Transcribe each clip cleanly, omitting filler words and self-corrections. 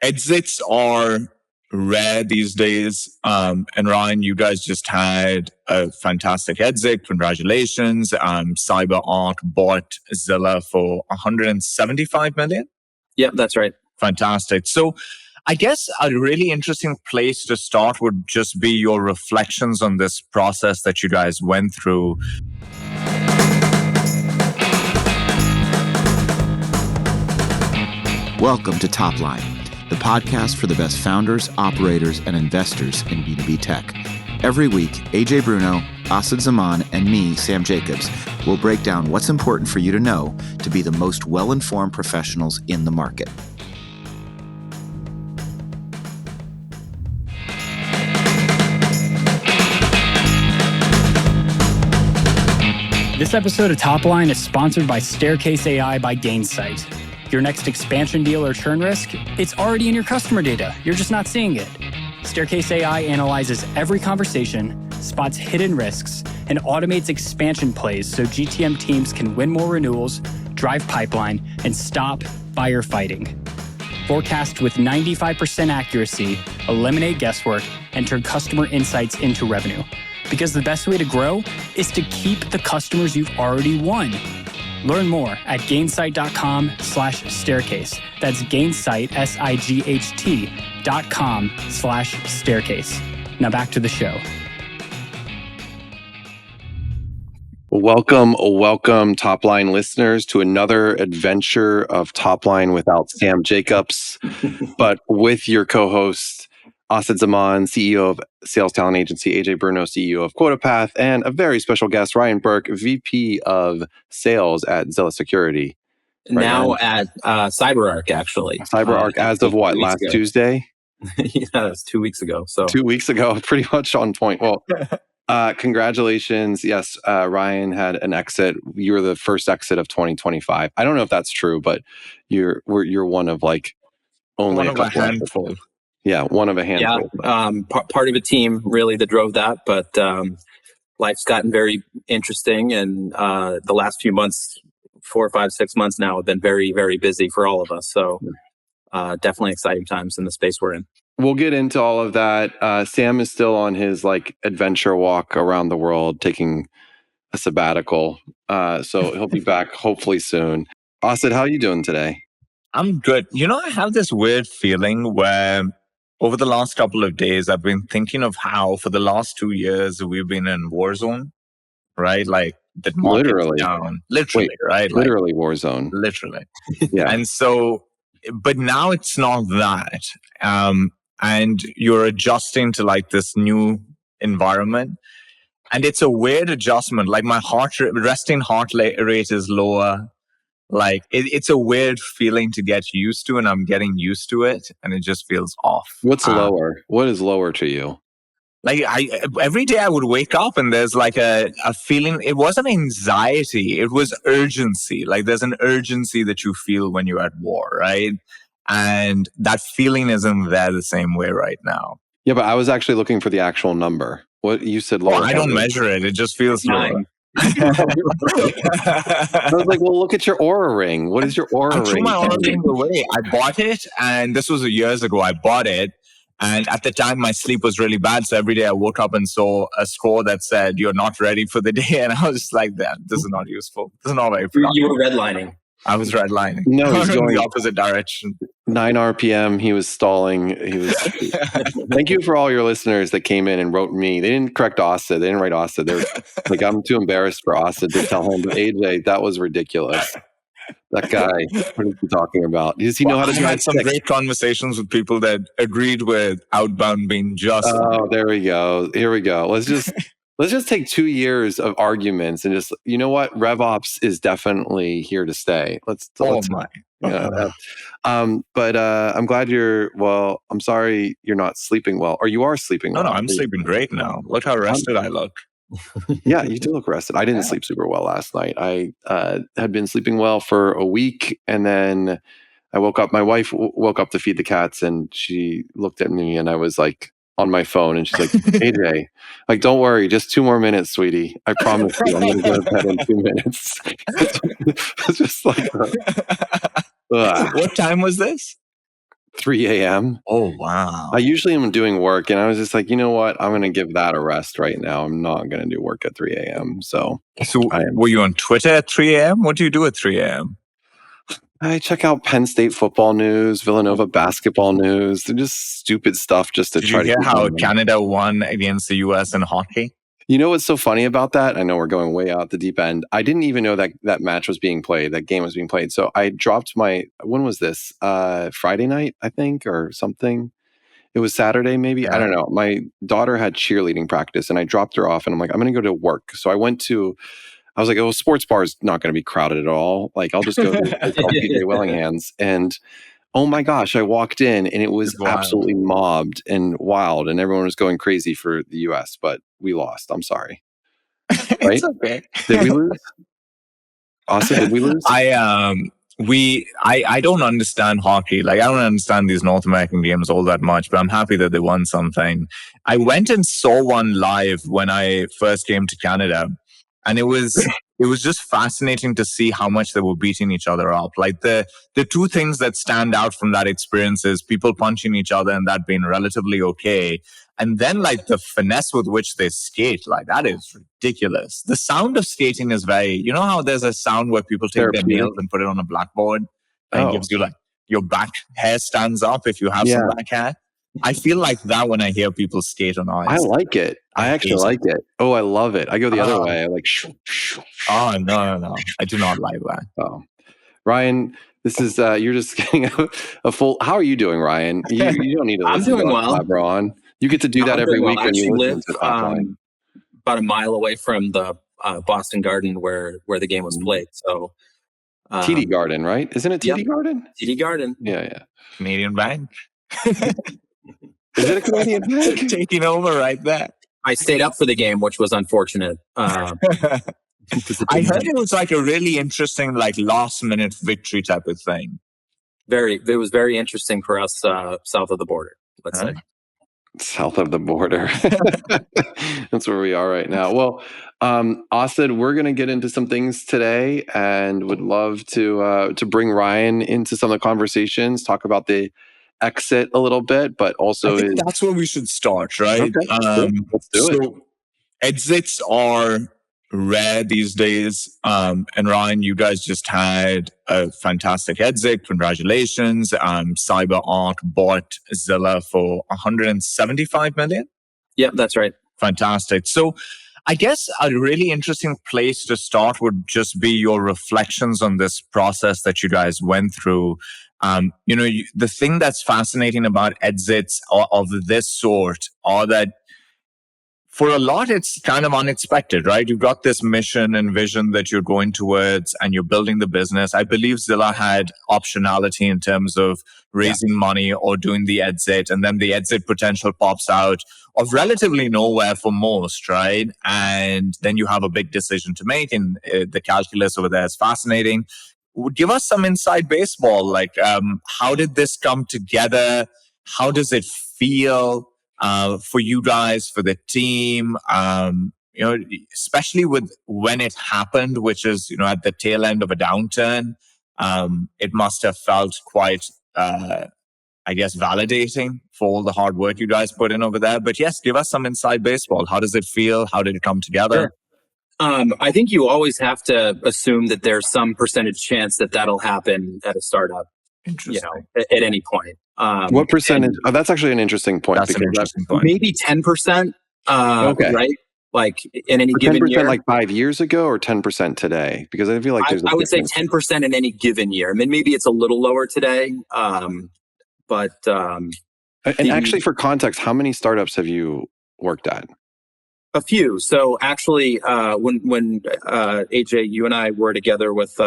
exits are rare these days. And Ryan, you guys just had a fantastic exit. Congratulations. CyberArk bought Zilla for $175 million. Yep, that's right. Fantastic. So I guess a really interesting place to start would just be your reflections on this process that you guys went through. Welcome to Topline, the podcast for the best founders, operators, and investors in B2B tech. Every week, AJ Bruno, Asad Zaman, and me, Sam Jacobs, will break down what's important for you to know to be the most well-informed professionals in the market. This episode of Topline is sponsored by Staircase AI by Gainsight. Your next expansion deal or churn risk, it's already in your customer data. You're just not seeing it. Staircase AI analyzes every conversation, spots hidden risks, and automates expansion plays so GTM teams can win more renewals, drive pipeline, and stop buyer fighting. Forecast with 95% accuracy, eliminate guesswork, and turn customer insights into revenue. Because the best way to grow is to keep the customers you've already won. Learn more at gainsight.com/staircase. That's Gainsight, SIGHT.com/staircase. Now back to the show. Welcome, Topline listeners, to another adventure of Topline without Sam Jacobs, but with your co-host, Asad Zaman, CEO of Sales Talent Agency, AJ Bruno, CEO of QuotaPath, and a very special guest, Ryan Burke, VP of Sales at Zilla Security. Right now at CyberArk, actually. CyberArk as of what, last Tuesday? Yeah, that's 2 weeks ago. 2 weeks ago, pretty much on point. Well, congratulations. Yes, Ryan had an exit. You were the first exit of 2025. I don't know if that's true, but you're one of like only one of a handful. Yeah, one of a handful. Yeah, part of a team really that drove that, but life's gotten very interesting, and the last few months, 4, 5, 6 months now, have been very, very busy for all of us. So definitely exciting times in the space we're in. We'll get into all of that. Sam is still on his adventure walk around the world, taking a sabbatical. So he'll be back hopefully soon. Asad, how are you doing today? I'm good. I have this weird feeling where over the last couple of days, I've been thinking of how for the last 2 years, we've been in war zone, right? Like the market's literally down. Literally, right? Literally war zone. Literally. Yeah. And so, but now it's not that. And you're adjusting to this new environment. And it's a weird adjustment. Like my resting heart rate is lower. It's a weird feeling to get used to, and I'm getting used to it, and it just feels off. What's lower? What is lower to you? Every day I would wake up and there's a feeling. It wasn't anxiety, it was urgency. There's an urgency that you feel when you're at war, right? And that feeling isn't there the same way right now. Yeah, but I was actually looking for the actual number. What you said lower? I don't measure it. It just feels lower. I was like, well, look at your Aura ring. What is your Aura ring? I threw my Aura ring away. I bought it, and this was years ago. I bought it, and at the time, my sleep was really bad. So every day I woke up and saw a score that said, "You're not ready for the day," and I was just like, "That this is not useful. This is not very productive." You were redlining. I was redlining. No, he's going the opposite direction. 9 RPM. He was stalling. Thank you for all your listeners that came in and wrote me. They didn't correct Asad. They didn't write Asad. They're I'm too embarrassed for Asad to tell him. But AJ, that was ridiculous. That guy. What is he talking about? Does he know how to drive? I had some great conversations with people that agreed with outbound being just. Oh, there we go. Here we go. Let's just take 2 years of arguments and just, you know what? RevOps is definitely here to stay. Let's my. But I'm glad I'm sorry you're not sleeping well. Or you are sleeping well. No, I'm sleeping great now. Look how rested I look. Yeah, you do look rested. I didn't sleep super well last night. I had been sleeping well for a week, and then I woke up. My wife woke up to feed the cats, and she looked at me, and I was on my phone, and she's like, AJ, don't worry, just 2 more minutes, sweetie. I promise you, I'm going to go to bed in 2 minutes. It's just what time was this? 3 a.m. Oh, wow. I usually am doing work, and I was just like, you know what? I'm going to give that a rest right now. I'm not going to do work at 3 a.m. So were you on Twitter at 3 a.m.? What do you do at 3 a.m.? I check out Penn State football news, Villanova basketball news. They're just stupid stuff just to Did try you to hear keep how going. Canada won against the U.S. in hockey? You know what's so funny about that? I know we're going way out the deep end. I didn't even know that match was being played, that game was being played. So I dropped when was this? Friday night, I think, or something. It was Saturday, maybe. Yeah. I don't know. My daughter had cheerleading practice and I dropped her off and I'm like, I'm going to go to work. So I was like, oh, sports bar is not going to be crowded at all. Like, I'll just go to a place called PJ Wellingham's. And oh my gosh, I walked in and it was absolutely mobbed and wild and everyone was going crazy for the US, but we lost. I'm sorry. Right? It's okay. Did we lose? Austin, did we lose? I don't understand hockey. Like, I don't understand these North American games all that much, but I'm happy that they won something. I went and saw one live when I first came to Canada, and it was just fascinating to see how much they were beating each other up. Like, the two things that stand out from that experience is people punching each other and that being relatively okay. And then, like, the finesse with which they skate, like, that is ridiculous. The sound of skating is you know how there's a sound where people take their nails and put it on a blackboard? And it gives you, like, your back hair stands up if you have some back hair. I feel like that when I hear people skate on ice. I like it. I actually like it. Oh, I love it. I go the other way. I like, oh, no. I do not like that. Oh, Ryan, this is, you're just getting a full, how are you doing, Ryan? You don't need to listen to Labra on. You get to do that every week when you listen to Topline. About a mile away from the Boston Garden where the game was played. So TD Garden, right? Isn't it TD Garden? TD Garden. Yeah. Canadian Bank. Is it a Canadian Bank? Taking over right there. I stayed up for the game, which was unfortunate. I heard it was like a really interesting, like, last minute victory type of thing. It was very interesting for us south of the border, let's say. South of the border. That's where we are right now. Well, Austin, we're going to get into some things today and would love to bring Ryan into some of the conversations, talk about the exit a little bit, but also I think that's where we should start, right? Okay. Let's do it. Exits are rare these days. And Ryan, you guys just had a fantastic exit. Congratulations. CyberArk bought Zilla for $175 million. Yeah, that's right. Fantastic. So I guess a really interesting place to start would just be your reflections on this process that you guys went through. The thing that's fascinating about exits of this sort are that for a lot, it's kind of unexpected, right? You've got this mission and vision that you're going towards and you're building the business. I believe Zilla had optionality in terms of raising money or doing the exit. And then the exit potential pops out of relatively nowhere for most, right? And then you have a big decision to make. And the calculus over there is fascinating. Give us some inside baseball. Like, how did this come together? How does it feel? For you guys, for the team, especially with when it happened, which is, at the tail end of a downturn, it must have felt quite, validating for all the hard work you guys put in over there. But yes, give us some inside baseball. How does it feel? How did it come together? Sure. I think you always have to assume that there's some percentage chance that that'll happen at a startup. Interesting. At any point. What percentage? That's actually an interesting point. That's an interesting point. Maybe 10%. Okay. Right? Like in any given 10% year. like 5 years ago or 10% today? Because I feel like there's I would say 10% in any given year. I mean, maybe it's a little lower today. But actually, for context, how many startups have you worked at? A few. So actually, when AJ, you and I were together with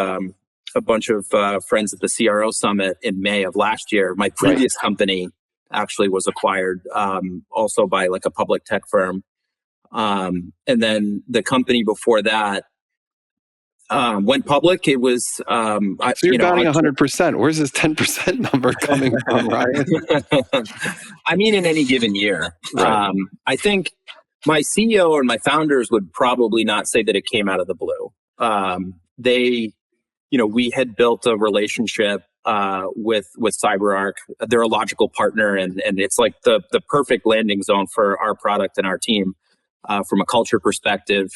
a bunch of friends at the CRO Summit in May of last year, my previous company actually was acquired also by like a public tech firm. And then the company before that went public. It was... so you're batting 100%. Where's this 10% number coming from, Ryan? I mean, in any given year. Right. I think my CEO or my founders would probably not say that it came out of the blue. We had built a relationship with CyberArk. They're a logical partner, and it's like the perfect landing zone for our product and our team from a culture perspective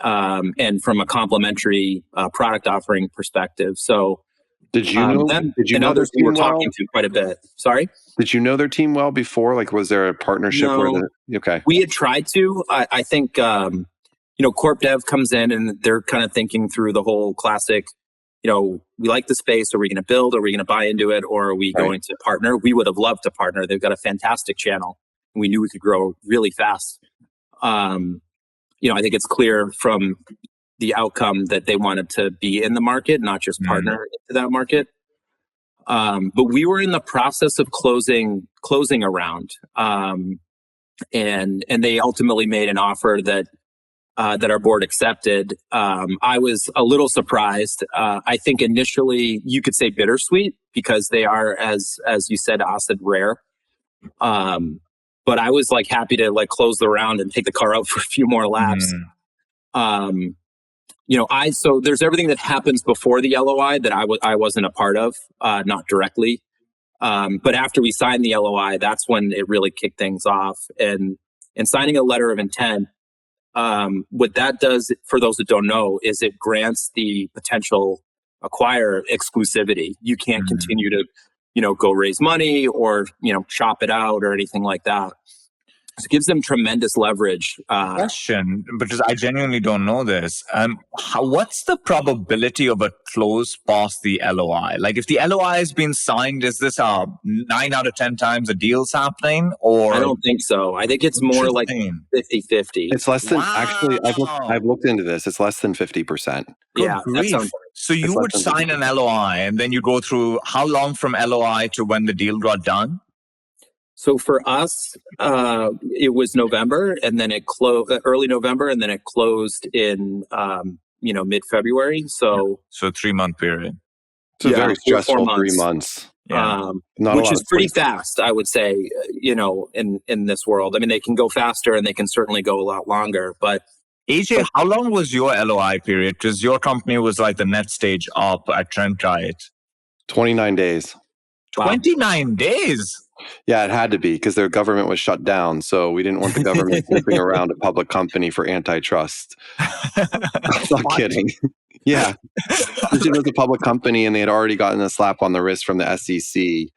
and from a complementary product offering perspective. So did you know them did you and know their others we were team well? talking to quite a bit. Sorry? Did you know their team well before? Like, was there a partnership No. okay. We had tried to. I think corp dev comes in and they're kind of thinking through the whole classic, we like the space. Are we going to build? Are we going to buy into it? Or are we going to partner? We would have loved to partner. They've got a fantastic channel. We knew we could grow really fast. I think it's clear from the outcome that they wanted to be in the market, not just partner into that market. But we were in the process of closing a round. And they ultimately made an offer that our board accepted. I was a little surprised. I think initially you could say bittersweet because they are, as you said, Asad, rare. But I was like happy to like close the round and take the car out for a few more laps. So there's everything that happens before the LOI that I wasn't a part of, not directly. But after we signed the LOI, that's when it really kicked things off. And signing a letter of intent, what that does, for those that don't know, is it grants the potential acquirer exclusivity. You can't continue to, go raise money or, chop it out or anything like that. So it gives them tremendous leverage. Question, because I genuinely don't know this. What's the probability of a close past the LOI? Like, if the LOI has been signed, is this 9 out of 10 times a deal's happening? Or I don't think so. I think it's more like 50-50. It's less than actually. I've looked into this. It's less than 50%. Yeah, that sounds. So you would sign an LOI, and then you go through how long from LOI to when the deal got done? So for us, it was November, and then it closed early November, and then it closed in mid-February. So 3-month period. It's a very stressful 3 months. Which is pretty fast, I would say. In this world, I mean, they can go faster, and they can certainly go a lot longer. But AJ, how long was your LOI period? Because your company was like the next stage up at Trendkite. 29 days. 29 days. Yeah, it had to be because their government was shut down. So we didn't want the government sniffing around a public company for antitrust. I'm not kidding. Yeah. It was a public company and they had already gotten a slap on the wrist from the SEC.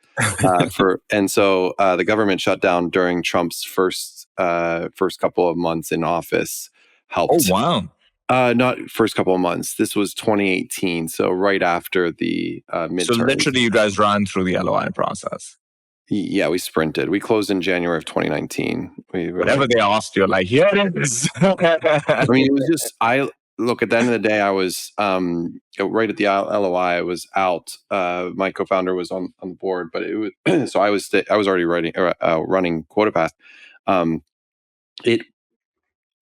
So the government shut down during Trump's first couple of months in office helped. Oh, wow. Not first couple of months. This was 2018. So right after the midterm. So literally you guys ran through the LOI process. Yeah, we sprinted. We closed in January of 2019. Whatever they asked, you're like, here it is. I mean, it was just, look, at the end of the day, I was, right at the LOI, I was out. My co-founder was on the board, but it was, so I was already running QuotaPath.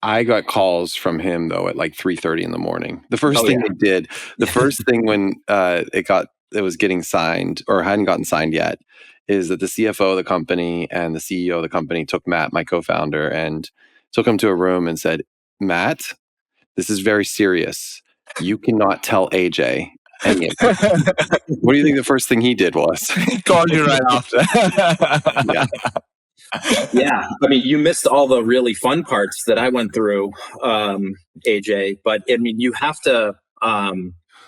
I got calls from him though at like 3:30 in the morning. The first thing they did, first thing when it was getting signed or hadn't gotten signed yet, is that the CFO of the company and the CEO of the company took Matt, my co-founder, and took him to a room and said, Matt, this is very serious. You cannot tell AJ any of it. What do you think the first thing he did was? He called you right after. Yeah. Yeah. I mean, you missed all the really fun parts that I went through, AJ. But I mean, you have to,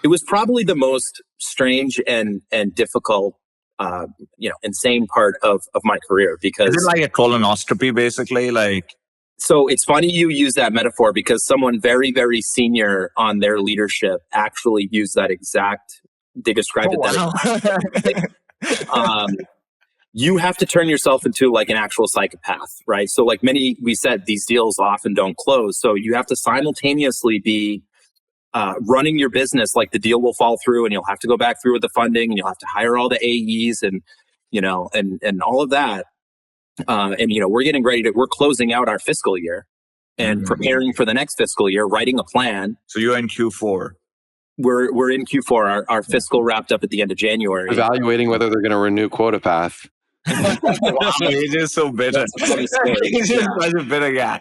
it was probably the most strange and difficult insane part of my career because is it like a colonoscopy basically? So it's funny you use that metaphor because someone very, very senior on their leadership actually used that they described you have to turn yourself into like an actual psychopath, right? So like we said, these deals often don't close. So you have to simultaneously be running your business, like the deal will fall through and you'll have to go back through with the funding and you'll have to hire all the AEs and all of that. We're getting ready we're closing out our fiscal year and preparing for the next fiscal year, writing a plan. So you're in Q4. We're in Q4. Our fiscal wrapped up at the end of January. Evaluating whether they're going to renew QuotaPath. Wow, AJ is so bitter. He's just such a bitter guy.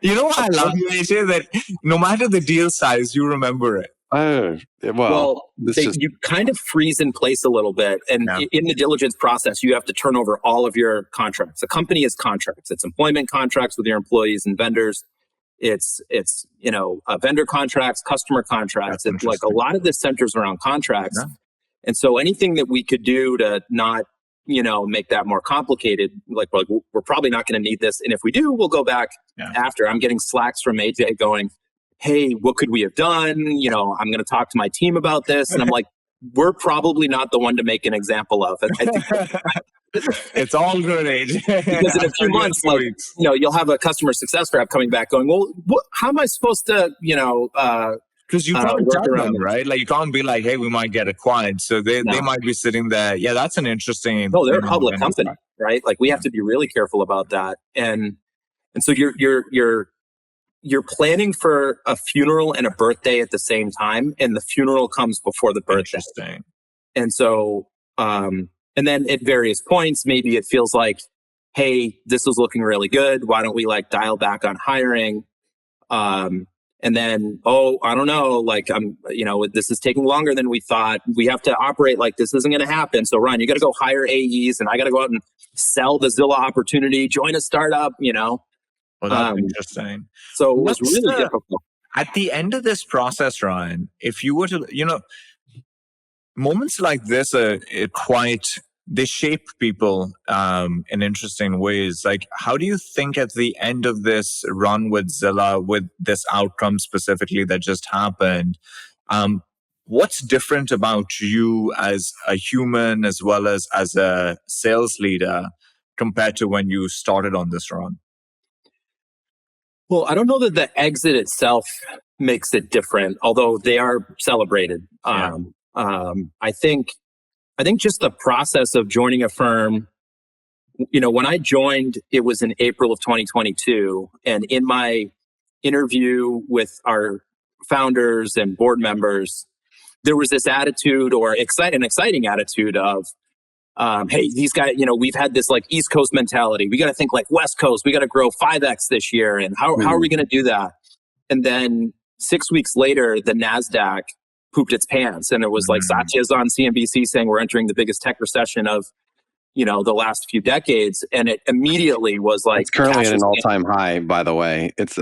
You know what I love you, AJ? That no matter the deal size, you remember it. You kind of freeze in place a little bit. And in the diligence process, you have to turn over all of your contracts. A company is contracts. It's employment contracts with your employees and vendors. It's vendor contracts, customer contracts. It's like a lot of this centers around contracts. Yeah. And so anything that we could do to not, make that more complicated, like we're probably not going to need this. And if we do, we'll go back after. I'm getting slacks from AJ going, hey, what could we have done? I'm going to talk to my team about this. And I'm like, we're probably not the one to make an example of. And I think it's all good, AJ. Because in a few months, you'll have a customer success rep coming back going, well, how am I supposed to, because you can't tell them, right? Like you can't be like, hey, we might get acquired. So they might be sitting there. Yeah, that's an interesting. No, they're a public company, right? Like we have to be really careful about that. And so you're planning for a funeral and a birthday at the same time, and the funeral comes before the birthday. Interesting. And so, and then at various points, maybe it feels like, hey, this is looking really good. Why don't we dial back on hiring? And then, I don't know, this is taking longer than we thought. We have to operate like this isn't going to happen. So Ryan, you got to go hire AEs, and I got to go out and sell the Zilla opportunity, join a startup, Well, that's interesting. So it was really difficult. At the end of this process, Ryan, if you were to, moments like this are they shape people in interesting ways. Like, how do you think at the end of this run with Zilla, with this outcome specifically that just happened, what's different about you as a human as well as a sales leader compared to when you started on this run? Well, I don't know that the exit itself makes it different, although they are celebrated. I think just the process of joining a firm, when I joined, it was in April of 2022. And in my interview with our founders and board members, there was this attitude or an exciting attitude of, hey, these guys, we've had this East Coast mentality. We got to think like West Coast. We got to grow 5X this year. And how are we going to do that? And then 6 weeks later, the NASDAQ pooped its pants. And it was Satya's on CNBC saying we're entering the biggest tech recession of, the last few decades. And it immediately was it's currently at an all-time high, by the way. It's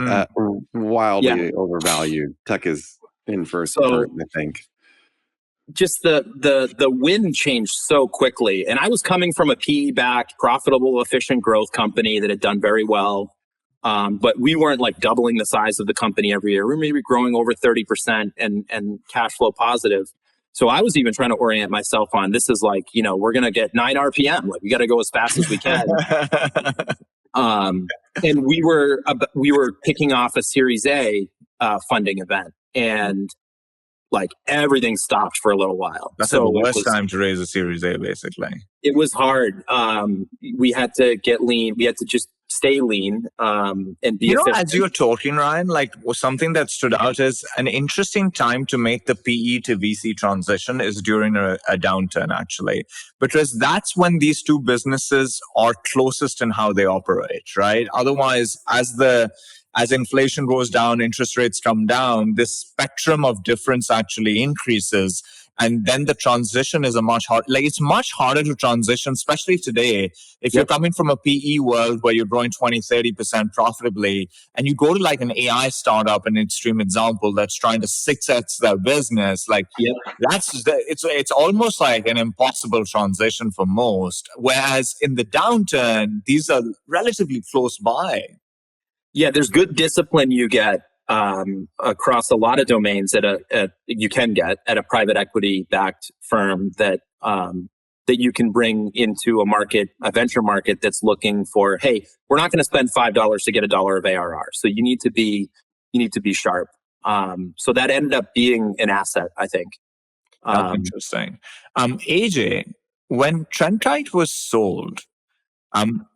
wildly overvalued. Tech is in first, I think. Just the wind changed so quickly. And I was coming from a PE-backed, profitable, efficient growth company that had done very well. But we weren't doubling the size of the company every year. We were maybe growing over 30% and cash flow positive. So I was even trying to orient myself on this is we're going to get 9 RPM. We got to go as fast as we can. And we were kicking off a Series A funding event, and everything stopped for a little while. That's the worst time to raise a Series A, basically. It was hard. We had to get lean. We had to just stay lean and be efficient. As you're talking, Ryan, something that stood out is an interesting time to make the PE to VC transition is during a downturn, actually, because that's when these two businesses are closest in how they operate, right? Otherwise, as inflation goes down, interest rates come down, this spectrum of difference actually increases. And then the transition is it's much harder to transition, especially today. If you're coming from a PE world where you're growing 20, 30% profitably, and you go to an AI startup, an extreme example, that's trying to 6x their business, it's almost like an impossible transition for most. Whereas in the downturn, these are relatively close by. Yeah, there's good discipline you get across a lot of domains you can get at a private equity backed firm that you can bring into a venture market that's looking for, hey, we're not going to spend $5 to get $1 of ARR. So you need to be sharp. So that ended up being an asset, I think. That's interesting. AJ, when Trendkite was sold,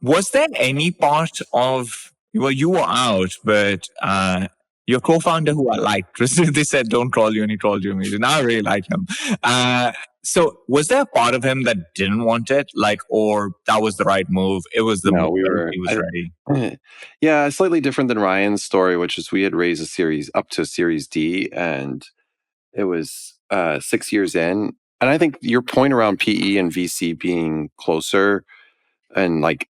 was there any part of you were out, but your co-founder who I liked, they said, don't call you, and he called you immediately. Now I really like him. So was there a part of him that didn't want it, or that was the right move? It was the move he was ready. Yeah, slightly different than Ryan's story, which is we had raised a series up to Series D, and it was 6 years in. And I think your point around PE and VC being closer and like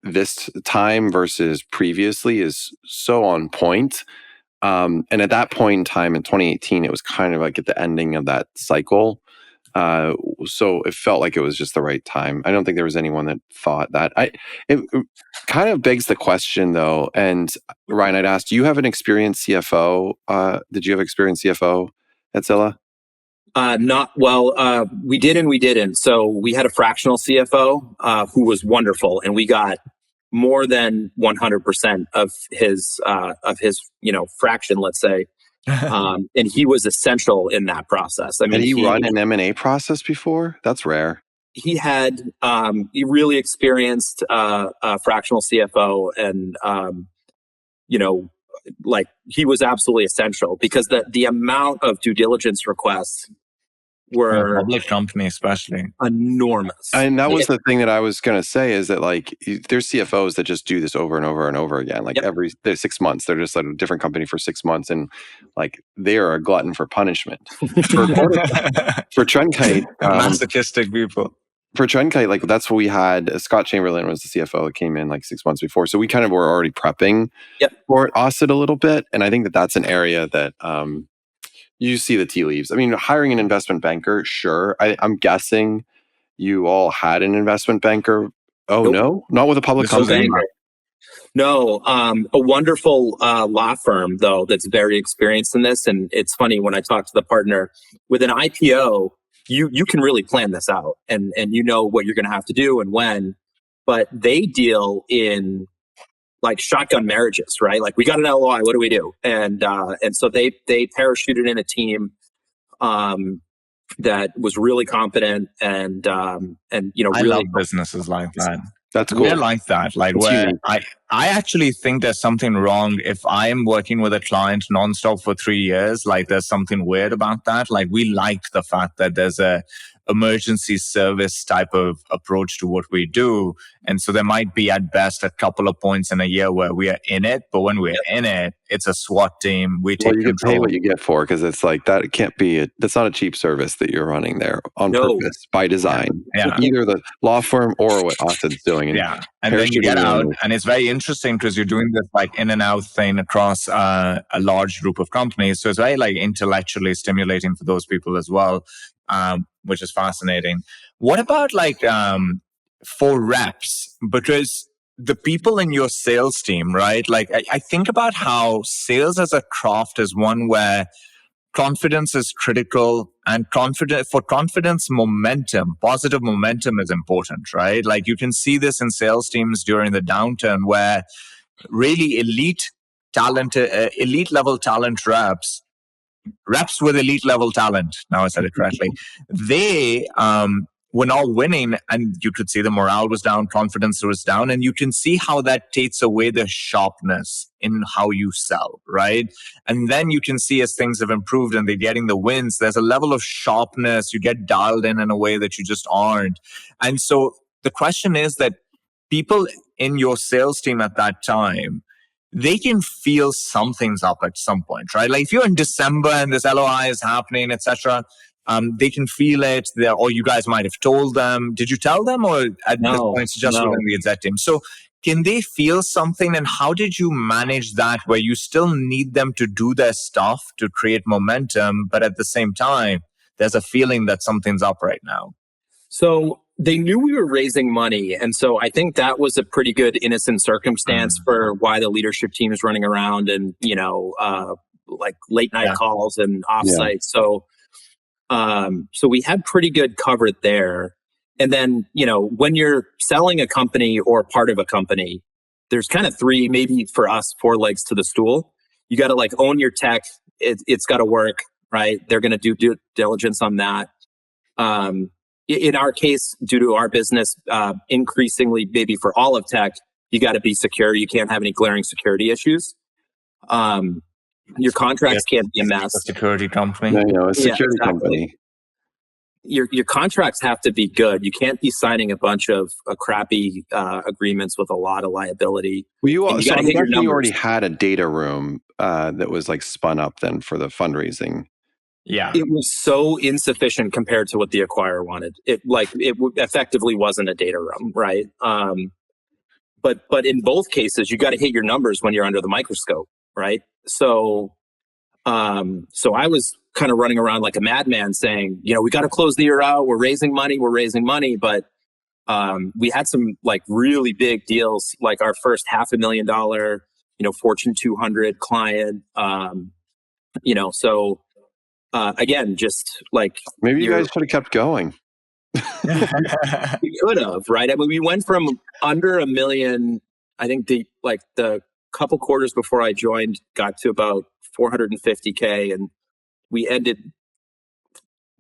this time versus previously is so on point. And at that point in time in 2018, it was kind of like at the ending of that cycle. So it felt like it was just the right time. I don't think there was anyone that thought that. It kind of begs the question though. And Ryan, I'd asked, do you have an experienced CFO? Did you have experienced CFO at Zilla? Not well. We did and we didn't. So we had a fractional CFO who was wonderful, and we got more than 100% of his fraction, let's say. And he was essential in that process. I mean, had he run an M&A process before? That's rare. He had he really experienced a fractional CFO, and like he was absolutely essential because the amount of due diligence requests were public company especially enormous. And that was the thing that I was going to say is that like there's CFOs that just do this over and over and over again. Like every 6 months, they're just at a different company for 6 months, and like they are a glutton for punishment. For Trendkite, masochistic people. For Trendkite, like that's what we had. Scott Chamberlain was the CFO that came in like 6 months before, so we kind of were already prepping for it, OSIT a little bit, and I think that that's an area that you see the tea leaves. I mean, hiring an investment banker, sure. I'm guessing you all had an investment banker. Oh, nope. No? Not with a public company? No. A wonderful law firm, though, that's very experienced in this. And it's funny, when I talk to the partner, with an IPO, you can really plan this out. And you know what you're going to have to do and when. But they deal in like shotgun marriages, right? Like we got an LOI, what do we do? And so they parachuted in a team that was really competent and really I love businesses like that. That's cool. We're like that. Like where I actually think there's something wrong if I am working with a client nonstop for 3 years. Like there's something weird about that. Like we like the fact that there's a emergency service type of approach to what we do. And so there might be at best a couple of points in a year where we are in it. But when we're in it, it's a SWAT team. We take you control. Pay what you get for, because it's like that. It can't be. That's not a cheap service that you're running there on purpose by design. Yeah. Either the law firm or what Austin's doing. And then you get out, and it's very interesting because you're doing this like in and out thing across a large group of companies. So it's very like intellectually stimulating for those people as well. Which is fascinating. What about like for reps? Because the people in your sales team, right? Like I think about how sales as a craft is one where confidence is critical, and confidence, momentum, positive momentum is important, right? Like you can see this in sales teams during the downturn where really elite level talent reps with elite level talent, now I said it correctly, they were not winning, and you could see the morale was down, confidence was down, and you can see how that takes away the sharpness in how you sell, right? And then you can see as things have improved and they're getting the wins, there's a level of sharpness, you get dialed in a way that you just aren't. And so the question is that people in your sales team at that time, they can feel something's up at some point, right? Like if you're in December and this LOI is happening, etc., they can feel it. Or you guys might have told them. Did you tell them, or at this point it's just within the exec team? So can they feel something, and how did you manage that where you still need them to do their stuff to create momentum, but at the same time, there's a feeling that something's up right now? So they knew we were raising money. And so I think that was a pretty good innocent circumstance for why the leadership team is running around and, like late night calls and offsites. So we had pretty good cover there. And then, when you're selling a company or part of a company, there's kind of three, maybe for us, 4 legs to the stool. You got to like own your tech. It's got to work, right? They're going to do due diligence on that. In our case, due to our business, increasingly, maybe for all of tech, you got to be secure. You can't have any glaring security issues. Your contracts can't be a mess. A security company. A security company. Your contracts have to be good. You can't be signing a bunch of crappy agreements with a lot of liability. Well, you already had a data room that was like spun up then for the fundraising. Yeah. It was so insufficient compared to what the acquirer wanted. It effectively wasn't a data room, right? But in both cases, you got to hit your numbers when you're under the microscope, right? So I was kind of running around like a madman saying, we got to close the year out. We're raising money. But we had some like really big deals, like our first $500,000, Fortune 200 client. Again, just like maybe you guys should have kept going. We could have, right? I mean, we went from under $1 million. I think the couple quarters before I joined got to about $450K, and we ended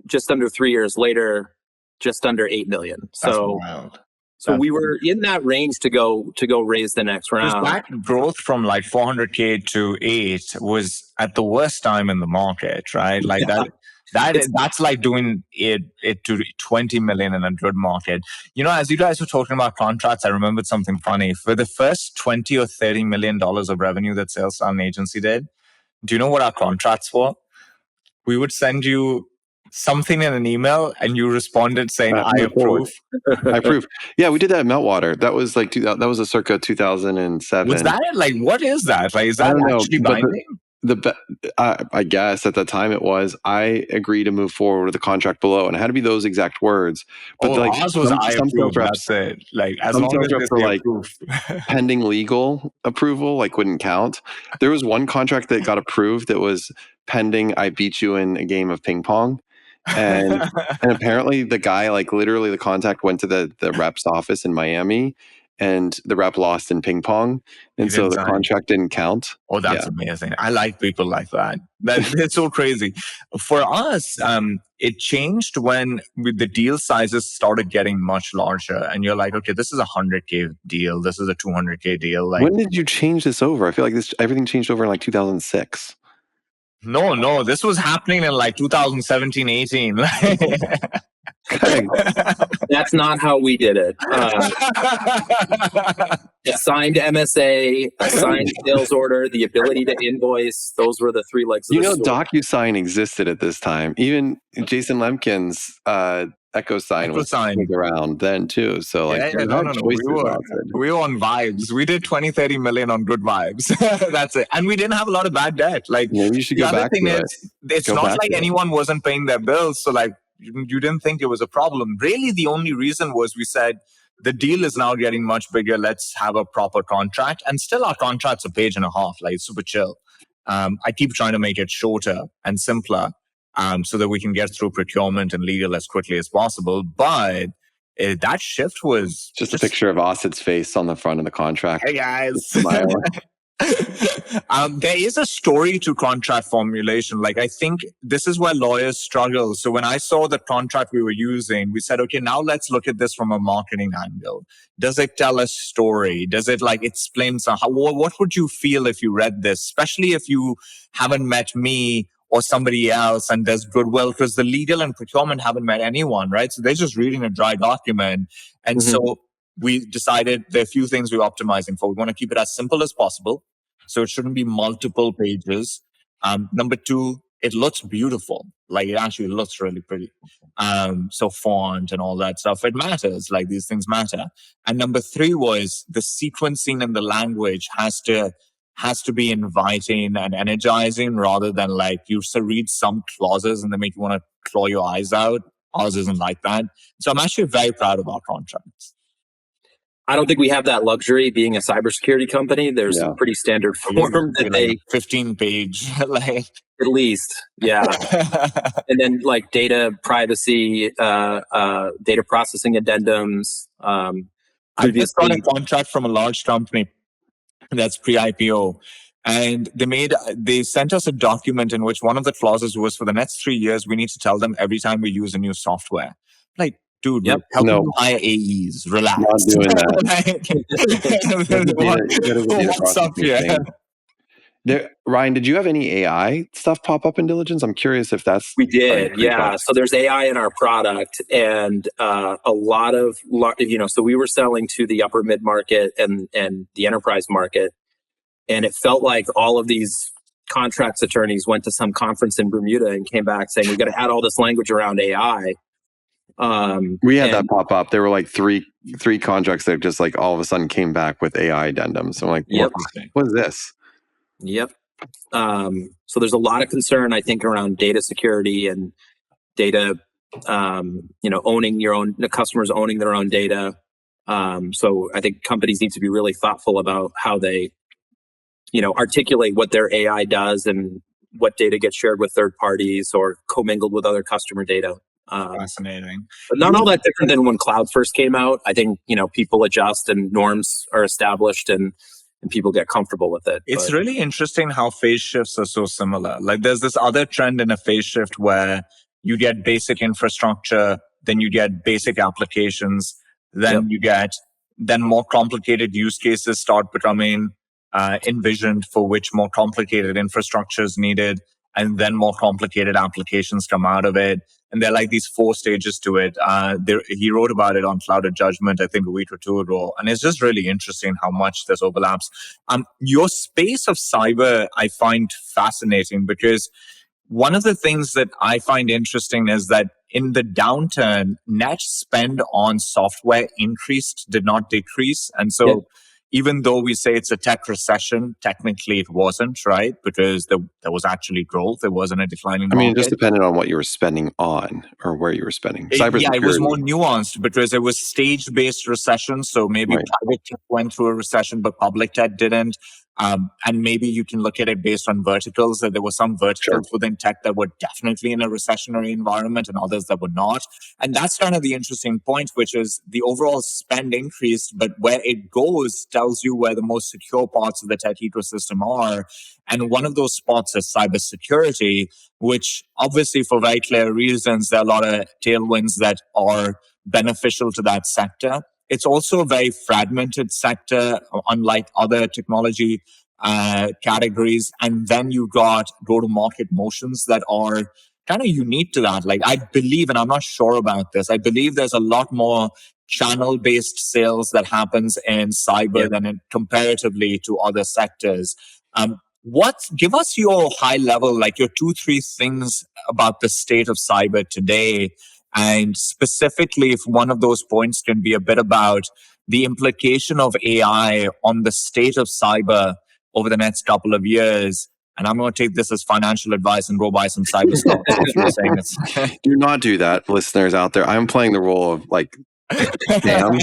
just under 3 years later, just under $8 million. So we were in that range to go raise the next round. That growth from like 400K to 8 was at the worst time in the market, right? Like that's like doing it to 20 million in a good market. As you guys were talking about contracts, I remembered something funny. For the first 20 or $30 million of revenue that Sales Talent Agency did, do you know what our contracts were? We would send you something in an email and you responded saying, I approve. I approve. Yeah, we did that at Meltwater. That was like that was a circa 2007. Was that like, what is that? Like, is that actually binding? I guess at the time it was. I agree to move forward with the contract below, and it had to be those exact words. But ours was I approve. That's it. Like, as long as for like pending legal approval, like wouldn't count. There was one contract that got approved that was pending. I beat you in a game of ping pong. And apparently the guy, like literally the contact went to the rep's office in Miami, and the rep lost in ping pong, and so the contract didn't count. Oh, that's amazing. I like people like that. It's so crazy. For us, it changed when the deal sizes started getting much larger, and you're like, okay, this is a 100K deal, this is a 200K deal. Like, when did you change this over? I feel like everything changed over in like 2006. No, this was happening in like 2017, 18. That's not how we did it. A signed MSA, a signed sales order, the ability to invoice. Those were the three legs of the stool. DocuSign existed at this time. Even Jason Lemkin's EchoSign was around then too. So like, we were on vibes. We did 20, 30 million on good vibes. That's it. And we didn't have a lot of bad debt. Like, maybe you should go back to it. It's not like anyone wasn't paying their bills. So like, you didn't think it was a problem. Really, the only reason was we said, the deal is now getting much bigger. Let's have a proper contract. And still our contract's a page and a half. Like, it's super chill. I keep trying to make it shorter and simpler. So that we can get through procurement and legal as quickly as possible. But that shift was just a picture of Asid's face on the front of the contract. Hey guys. There is a story to contract formulation. Like, I think this is where lawyers struggle. So when I saw the contract we were using, we said, okay, now let's look at this from a marketing angle. Does it tell a story? Does it like explain what would you feel if you read this? Especially if you haven't met me or somebody else and there's goodwill, because the legal and procurement haven't met anyone, right? So they're just reading a dry document. And so we decided there are a few things we're optimizing for. We want to keep it as simple as possible. So it shouldn't be multiple pages. Number two, it looks beautiful. Like, it actually looks really pretty. So font and all that stuff, it matters. Like, these things matter. And number three was the sequencing and the language has to be inviting and energizing, rather than like you read some clauses and they make you want to claw your eyes out. Ours isn't like that. So I'm actually very proud of our contracts. I don't think we have that luxury being a cybersecurity company. There's a pretty standard form that they 15-page, like at least, yeah. And then like data privacy, data processing addendums. I just got a contract from a large company that's pre-IPO, and they sent us a document in which one of the clauses was, for the next 3 years, we need to tell them every time we use a new software. Like, dude, help them hire AEs. Relax. Not doing that. What's up here? Ryan, did you have any AI stuff pop up in diligence? I'm curious if that's... We did, yeah. So there's AI in our product, and a lot of, so we were selling to the upper mid-market and the enterprise market. And it felt like all of these contracts attorneys went to some conference in Bermuda and came back saying, we got to add all this language around AI. We had that pop up. There were like three contracts that just like all of a sudden came back with AI addendums. So I'm like, what is this? Yep. So there's a lot of concern, I think, around data security and data, owning the customers owning their own data. So I think companies need to be really thoughtful about how they, articulate what their AI does and what data gets shared with third parties or commingled with other customer data. Fascinating. But not all that different than when cloud first came out. I think, people adjust and norms are established and people get comfortable with it. It's really interesting how phase shifts are so similar. Like there's this other trend in a phase shift where you get basic infrastructure, then you get basic applications, then then more complicated use cases start becoming envisioned for which more complicated infrastructure is needed, and then more complicated applications come out of it. And there are like these 4 stages to it. He wrote about it on Cloud of Judgment, I think a week or 2 ago. And it's just really interesting how much there's overlaps. Your space of cyber, I find fascinating because one of the things that I find interesting is that in the downturn, net spend on software increased, did not decrease. And so even though we say it's a tech recession, technically it wasn't, right? Because there was actually growth. There wasn't a declining market. It just depended on what you were spending on or where you were spending. Cybersecurity. It was more nuanced because it was stage-based recession. So maybe private tech went through a recession, but public tech didn't. And maybe you can look at it based on verticals, that there were some verticals within tech that were definitely in a recessionary environment and others that were not. And that's kind of the interesting point, which is the overall spend increased, but where it goes tells you where the most secure parts of the tech ecosystem are. And one of those spots is cybersecurity, which obviously for very clear reasons, there are a lot of tailwinds that are beneficial to that sector. It's also a very fragmented sector, unlike other technology categories. And then you got go-to-market motions that are kind of unique to that. Like I believe, and I'm not sure about this, I believe there's a lot more channel-based sales that happens in cyber than comparatively to other sectors. Give us your high level, like your 2-3 things about the state of cyber today. And specifically, if one of those points can be a bit about the implication of AI on the state of cyber over the next couple of years. And I'm going to take this as financial advice and go buy some cyber stocks. If you're saying it's do not do that, listeners out there. I'm playing the role of like Sam,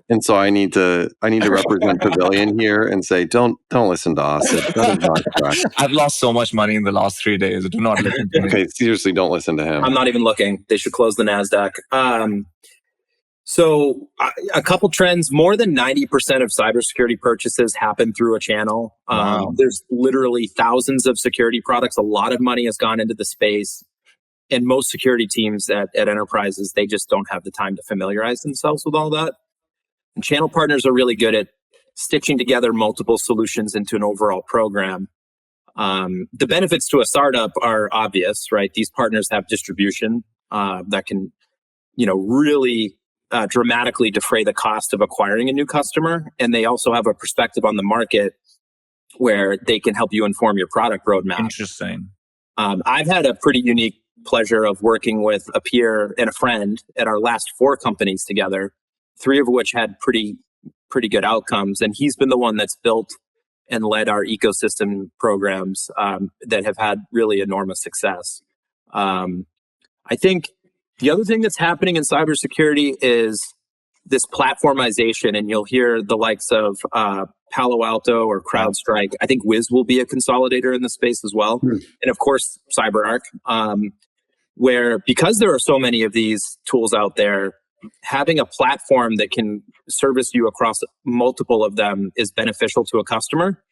and so I need to represent Pavilion here and say, don't listen to us. That is not correct. I've lost so much money in the last 3 days. Do not listen to me. Okay, seriously, don't listen to him. I'm not even looking. They should close the NASDAQ. So a couple trends. More than 90% of cybersecurity purchases happen through a channel. Wow. There's literally thousands of security products. A lot of money has gone into the space. And most security teams at enterprises, they just don't have the time to familiarize themselves with all that. And channel partners are really good at stitching together multiple solutions into an overall program. The benefits to a startup are obvious, right? These partners have distribution that can, really dramatically defray the cost of acquiring a new customer. And they also have a perspective on the market where they can help you inform your product roadmap. Interesting. I've had a pretty unique pleasure of working with a peer and a friend at our last 4 companies together, 3 of which had pretty good outcomes. And he's been the one that's built and led our ecosystem programs that have had really enormous success. I think the other thing that's happening in cybersecurity is this platformization, and you'll hear the likes of Palo Alto or CrowdStrike. I think Wiz will be a consolidator in the space as well. And of course, CyberArk, where because there are so many of these tools out there, having a platform that can service you across multiple of them is beneficial to a customer.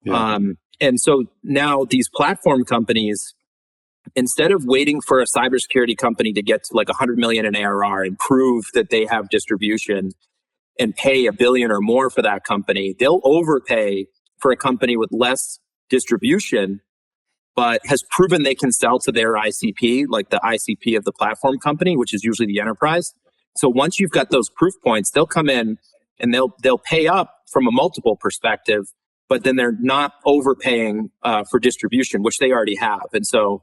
And so now these platform companies, instead of waiting for a cybersecurity company to get to like 100 million in ARR and prove that they have distribution and pay $1 billion or more for that company, they'll overpay for a company with less distribution, but has proven they can sell to their ICP, like the ICP of the platform company, which is usually the enterprise. So once you've got those proof points, they'll come in and they'll pay up from a multiple perspective but then they're not overpaying for distribution, which they already have. And so,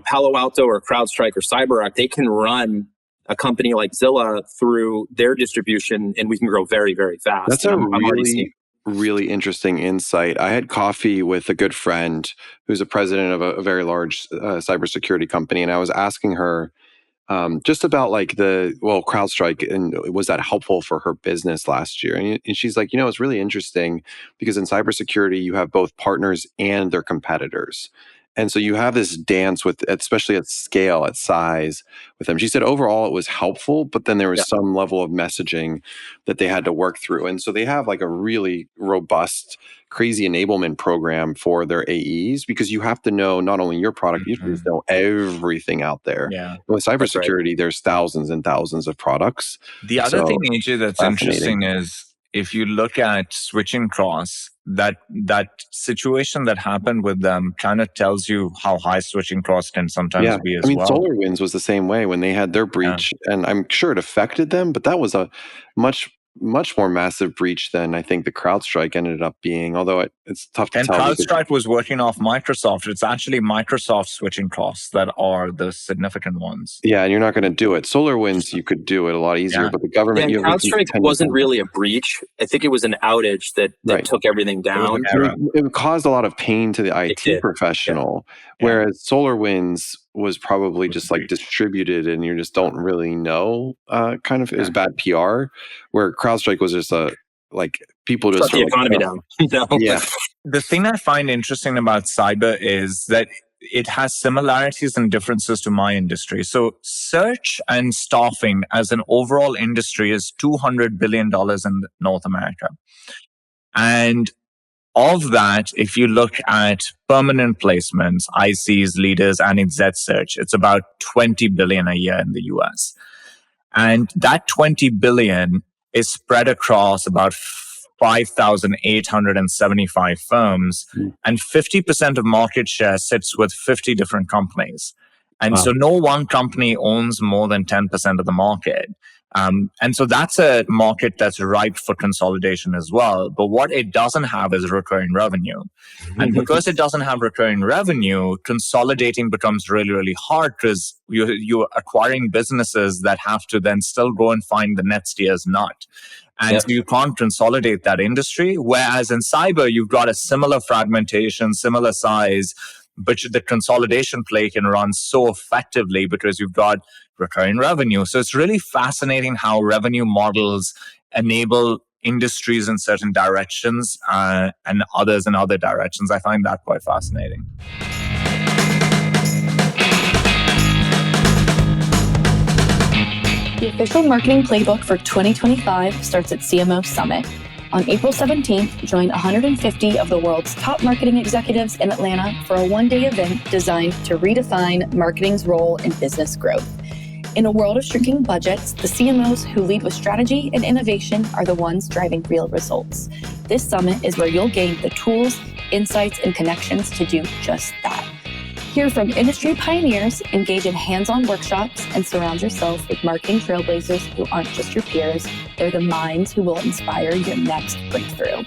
Palo Alto or CrowdStrike or CyberArk, they can run a company like Zilla through their distribution, and we can grow very, very fast. That's a really interesting insight. I had coffee with a good friend who's a president of a very large cybersecurity company, and I was asking her just about CrowdStrike, and was that helpful for her business last year? And she's like, it's really interesting because in cybersecurity, you have both partners and their competitors. And so you have this dance with, especially at scale, at size with them. She said overall it was helpful, but then there was some level of messaging that they had to work through. And so they have like a really robust, crazy enablement program for their AEs, because you have to know not only your product, you have to know everything out there. Yeah. With cybersecurity, there's thousands and thousands of products. The other thing, AJ, that's interesting is if you look at Switching Cross, that situation that happened with them kind of tells you how high Switching Cross can sometimes be as well. SolarWinds was the same way when they had their breach, and I'm sure it affected them, but that was a much more massive breach than I think the CrowdStrike ended up being, although it's tough to tell. And CrowdStrike was working off Microsoft. It's actually Microsoft Switching Cross that are the significant ones. Yeah, and you're not going to do it. SolarWinds, you could do it a lot easier, but the government... Yeah, CrowdStrike wasn't really a breach. I think it was an outage that took everything down. It caused a lot of pain to the IT professional, whereas SolarWinds was probably just like distributed and you just don't really know, it was bad PR, where CrowdStrike was just people just... Shut the economy down. Yeah. The thing I find interesting about cyber is that it has similarities and differences to my industry. So search and staffing as an overall industry is $200 billion in North America. And of that, if you look at permanent placements, ICs, leaders, and exec search, it's about $20 billion a year in the US. And that $20 billion is spread across about 5,875 firms, and 50% of market share sits with 50 different companies. And so no one company owns more than 10% of the market. And so that's a market that's ripe for consolidation as well. But what it doesn't have is recurring revenue. And because it doesn't have recurring revenue, consolidating becomes really, really hard because you're acquiring businesses that have to then still go and find the next year's nut. And so you can't consolidate that industry. Whereas in cyber, you've got a similar fragmentation, similar size, but the consolidation play can run so effectively because you've got recurring revenue. So it's really fascinating how revenue models enable industries in certain directions and others in other directions. I find that quite fascinating. The official marketing playbook for 2025 starts at CMO Summit. On April 17th, join 150 of the world's top marketing executives in Atlanta for a one-day event designed to redefine marketing's role in business growth. In a world of shrinking budgets, the CMOs who lead with strategy and innovation are the ones driving real results. This summit is where you'll gain the tools, insights, and connections to do just that. Hear from industry pioneers, engage in hands-on workshops, and surround yourself with marketing trailblazers who aren't just your peers, they're the minds who will inspire your next breakthrough.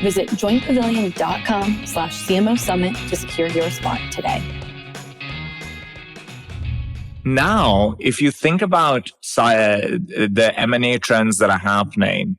Visit joinpavilion.com/CMO Summit to secure your spot today. Now, if you think about the M&A trends that are happening,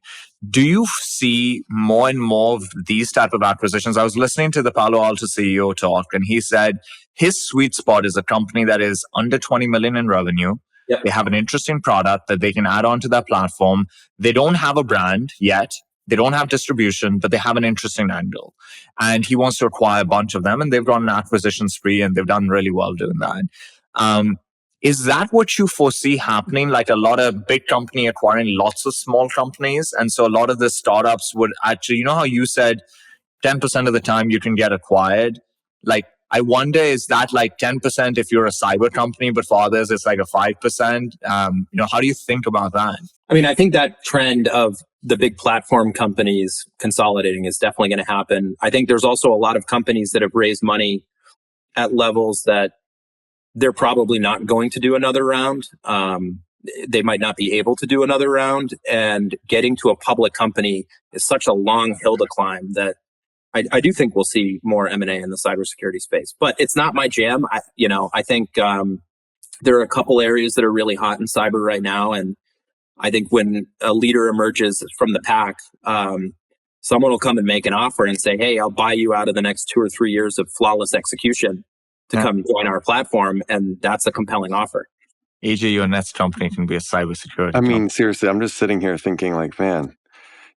do you see more and more of these type of acquisitions? I was listening to the Palo Alto CEO talk, and he said his sweet spot is a company that is under 20 million in revenue. They have an interesting product that they can add onto their platform. They don't have a brand yet. They don't have distribution, but they have an interesting angle. And he wants to acquire a bunch of them, and they've gone an acquisition spree, and they've done really well doing that. Is that what you foresee happening? Like a lot of big company acquiring lots of small companies. And so a lot of the startups would actually, you know how you said 10% of the time you can get acquired? Like, I wonder, is that like 10% if you're a cyber company, but for others, it's like a 5%? How do you think about that? I mean, I think that trend of the big platform companies consolidating is definitely going to happen. I think there's also a lot of companies that have raised money at levels that they're probably not going to do another round. They might not be able to do another round. And getting to a public company is such a long hill to climb that I do think we'll see more M&A in the cybersecurity space, but it's not my jam. I think there are a couple areas that are really hot in cyber right now, and I think when a leader emerges from the pack, someone will come and make an offer and say, "Hey, I'll buy you out of the next 2 or 3 years of flawless execution to come join our platform," and that's a compelling offer. AJ, your next company can be a cybersecurity. I mean, company. seriously, I'm just sitting here thinking like, man,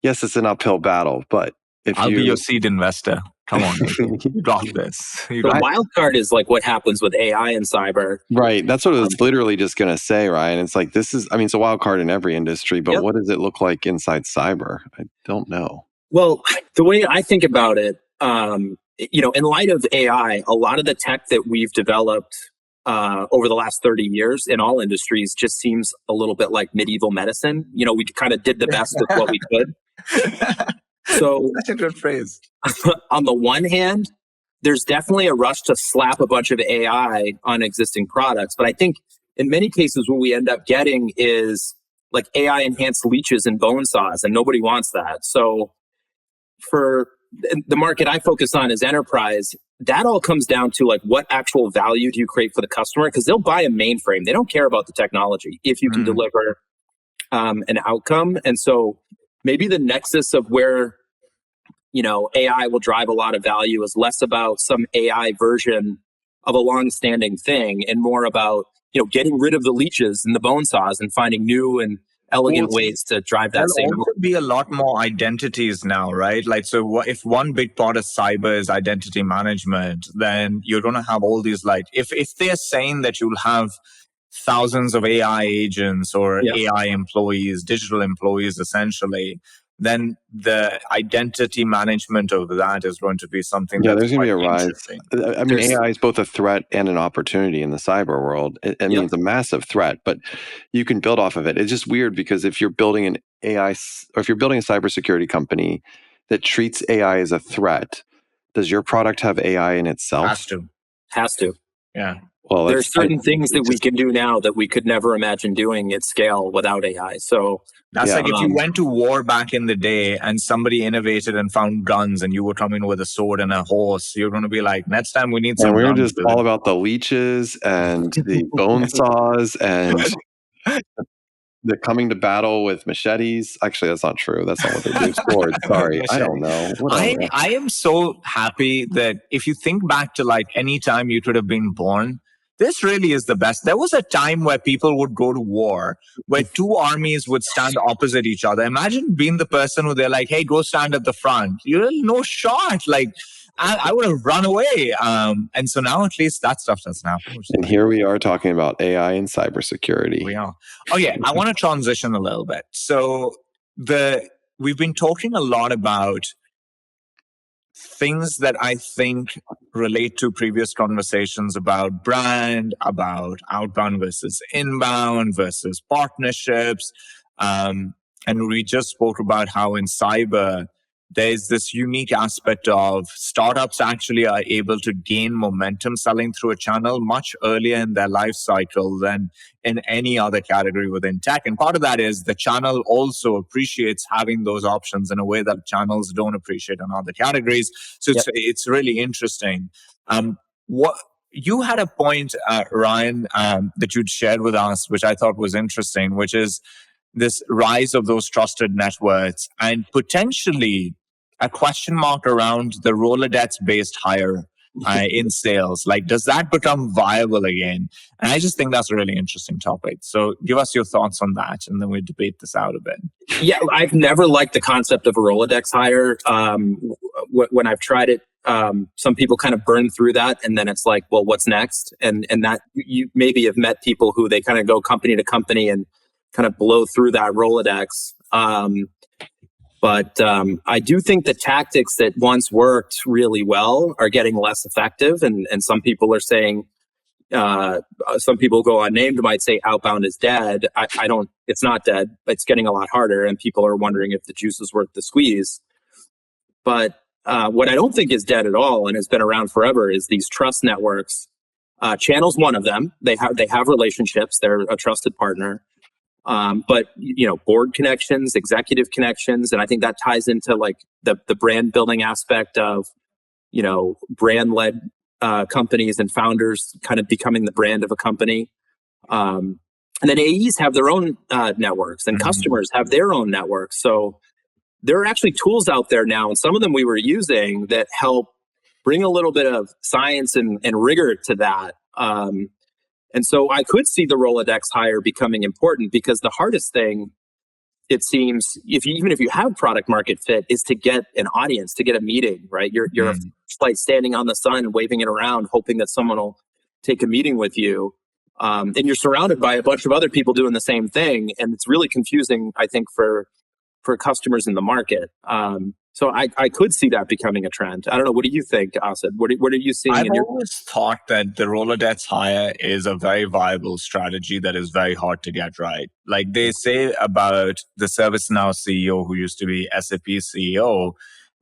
yes, it's an uphill battle, but if I'll be your seed investor. Come on, AJ. You got this. The wild card is like what happens with AI and cyber. Right. That's what I was literally just going to say, Ryan. It's like, it's a wild card in every industry, but what does it look like inside cyber? I don't know. Well, the way I think about it, in light of AI, a lot of the tech that we've developed over the last 30 years in all industries just seems a little bit like medieval medicine. We kind of did the best with what we could. So that's a good phrase. On the one hand, there's definitely a rush to slap a bunch of AI on existing products. But I think in many cases, what we end up getting is like AI enhanced leeches and bone saws, and nobody wants that. So for the market I focus on is enterprise. That all comes down to like what actual value do you create for the customer? Because they'll buy a mainframe. They don't care about the technology if you can deliver an outcome. And so maybe the nexus of where AI will drive a lot of value is less about some AI version of a long-standing thing and more about getting rid of the leeches and the bone saws and finding new and elegant ways to drive that same. There'll also be a lot more identities now, right? Like, so if one big part of cyber is identity management, then you're going to have all these, like, if they're saying that you'll have thousands of AI agents or AI employees, digital employees, essentially, then the identity management of that is going to be something that's there's going to be a rise. I mean, AI is both a threat and an opportunity in the cyber world. I mean, it's a massive threat, but you can build off of it. It's just weird because if you're building an AI, or if you're building a cybersecurity company that treats AI as a threat, does your product have AI in itself? Has to. Yeah. Well, there's certain things that we can do now that we could never imagine doing at scale without AI. So that's like if you went to war back in the day and somebody innovated and found guns and you were coming with a sword and a horse, you're going to be like, next time we need some. And we were just all about the leeches and the bone saws and the coming to battle with machetes. Actually, that's not true. That's not what they do. Swords. Sorry. I don't know. I am so happy that if you think back to like any time you could have been born, this really is the best. There was a time where people would go to war, where two armies would stand opposite each other. Imagine being the person who they're like, hey, go stand at the front. You're no shot. Like, I would have run away. And so now at least that stuff doesn't happen. And here we are talking about AI and cybersecurity. We are. Oh, yeah. I want to transition a little bit. So we've been talking a lot about things that I think relate to previous conversations about brand, about outbound versus inbound versus partnerships. And we just spoke about how in cyber, there's this unique aspect of startups actually are able to gain momentum selling through a channel much earlier in their life cycle than in any other category within tech. And part of that is the channel also appreciates having those options in a way that channels don't appreciate in other categories. So it's really interesting. What you had a point, Ryan, that you'd shared with us, which I thought was interesting, which is this rise of those trusted networks and potentially a question mark around the Rolodex-based hire in sales. Like, does that become viable again? And I just think that's a really interesting topic. So give us your thoughts on that, and then we debate this out a bit. Yeah, I've never liked the concept of a Rolodex hire. When I've tried it, some people kind of burn through that, and then it's like, well, what's next? And that you maybe have met people who they kind of go company to company and kind of blow through that Rolodex. But I do think the tactics that once worked really well are getting less effective. And some people are saying, some people go unnamed might say outbound is dead. I don't, it's not dead, but it's getting a lot harder. And people are wondering if the juice is worth the squeeze. But what I don't think is dead at all and has been around forever is these trust networks. Channel's one of them. They have relationships. They're a trusted partner. But board connections, executive connections, and I think that ties into like the brand building aspect of brand led companies and founders kind of becoming the brand of a company. And then AEs have their own networks, and customers have their own networks. So there are actually tools out there now, and some of them we were using that help bring a little bit of science and rigor to that. And so I could see the Rolodex hire becoming important, because the hardest thing, it seems, even if you have product market fit, is to get an audience, to get a meeting, right? You're a flight standing on the sun, waving it around, hoping that someone will take a meeting with you. And you're surrounded by a bunch of other people doing the same thing. And it's really confusing, I think, for customers in the market. So I could see that becoming a trend. I don't know. What do you think, Asad? What are you seeing? I've always thought that the Rolodex hire is a very viable strategy that is very hard to get right. Like they say about the ServiceNow CEO who used to be SAP CEO,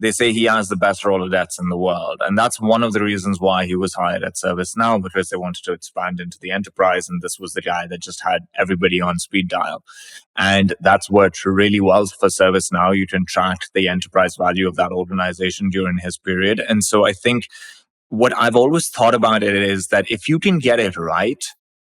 they say he has the best Rolodex in the world. And that's one of the reasons why he was hired at ServiceNow, because they wanted to expand into the enterprise. And this was the guy that just had everybody on speed dial. And that's worked really well for ServiceNow. You can track the enterprise value of that organization during his period. And so I think what I've always thought about it is that if you can get it right,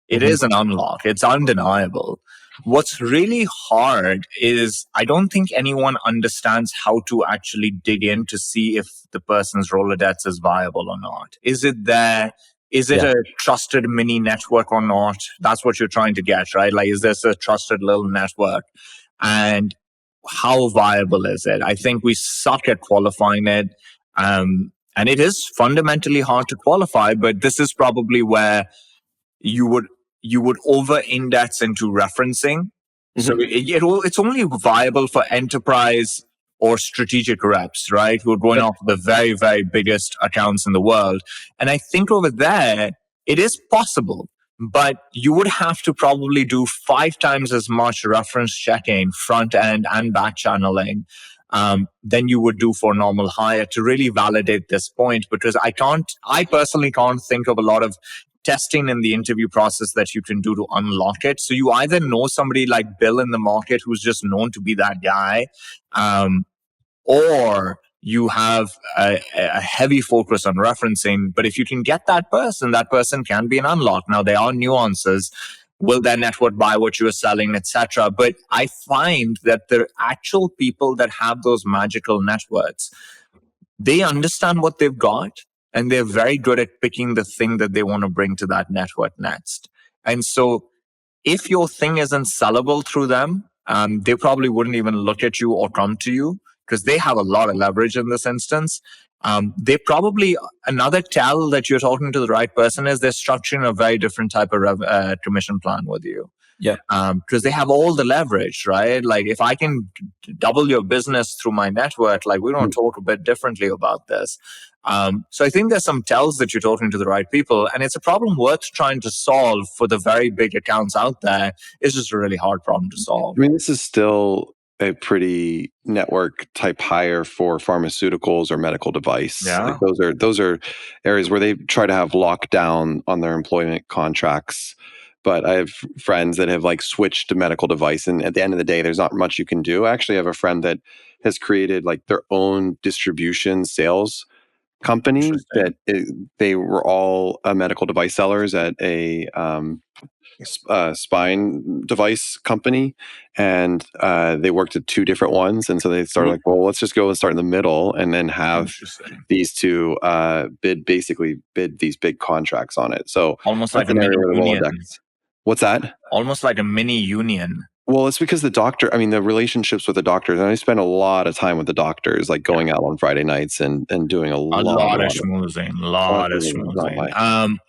it is an unlock. It's undeniable. What's really hard is I don't think anyone understands how to actually dig in to see if the person's Rolodex is viable or not. Is it there? Is it a trusted mini network or not? That's what you're trying to get, right? Like, is this a trusted little network? And how viable is it? I think we suck at qualifying it. And it is fundamentally hard to qualify, but this is probably where you would over-index into referencing. So it's only viable for enterprise or strategic reps, right? Who are going off the very, very biggest accounts in the world. And I think over there, it is possible, but you would have to probably do 5 times as much reference checking, front end and back channeling, than you would do for normal hire to really validate this point. Because I personally can't think of a lot of testing in the interview process that you can do to unlock it. So you either know somebody like Bill in the market who's just known to be that guy, or you have a heavy focus on referencing. But if you can get that person can be an unlock. Now, there are nuances. Will their network buy what you are selling, etc.? But I find that the actual people that have those magical networks, they understand what they've got, and they're very good at picking the thing that they want to bring to that network next. And so if your thing isn't sellable through them, they probably wouldn't even look at you or come to you, because they have a lot of leverage in this instance. They probably, another tell that you're talking to the right person is they're structuring a very different type of commission plan with you. Yeah. Because they have all the leverage, right? Like if I can double your business through my network, like we don't talk a bit differently about this. So I think there's some tells that you're talking to the right people, and it's a problem worth trying to solve for the very big accounts out there. It's just a really hard problem to solve. I mean, this is still a pretty network type hire for pharmaceuticals or medical device. Yeah. Like those are areas where they try to have lockdown on their employment contracts. But I have friends that have like switched to medical device, and at the end of the day, there's not much you can do. I actually have a friend that has created like their own distribution sales company that they were all medical device sellers at a spine device company, and they worked at 2 different ones. And so they started like, well, let's just go and start in the middle and then have these 2 bid these big contracts on it. So almost like a mini union. What's that? Almost like a mini union. Well, it's because the relationships with the doctors, and I spend a lot of time with the doctors, like going out on Friday nights and doing a lot of schmoozing.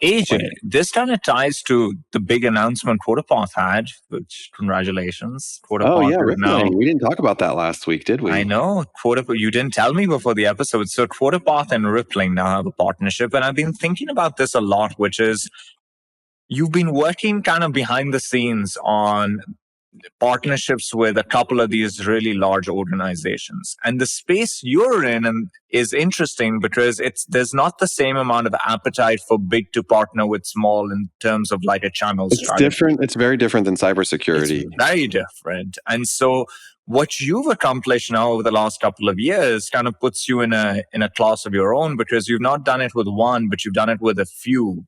AJ, this kind of ties to the big announcement QuotaPath had, which congratulations. QuotaPath. We didn't talk about that last week, did we? I know. You didn't tell me before the episode. So QuotaPath and Rippling now have a partnership, and I've been thinking about this a lot, which is you've been working kind of behind the scenes on partnerships with a couple of these really large organizations. And the space you're in is interesting because there's not the same amount of appetite for big to partner with small in terms of like a channel strategy. Different. It's very different than cybersecurity. It's very different. And so what you've accomplished now over the last couple of years kind of puts you in a class of your own, because you've not done it with one, but you've done it with a few.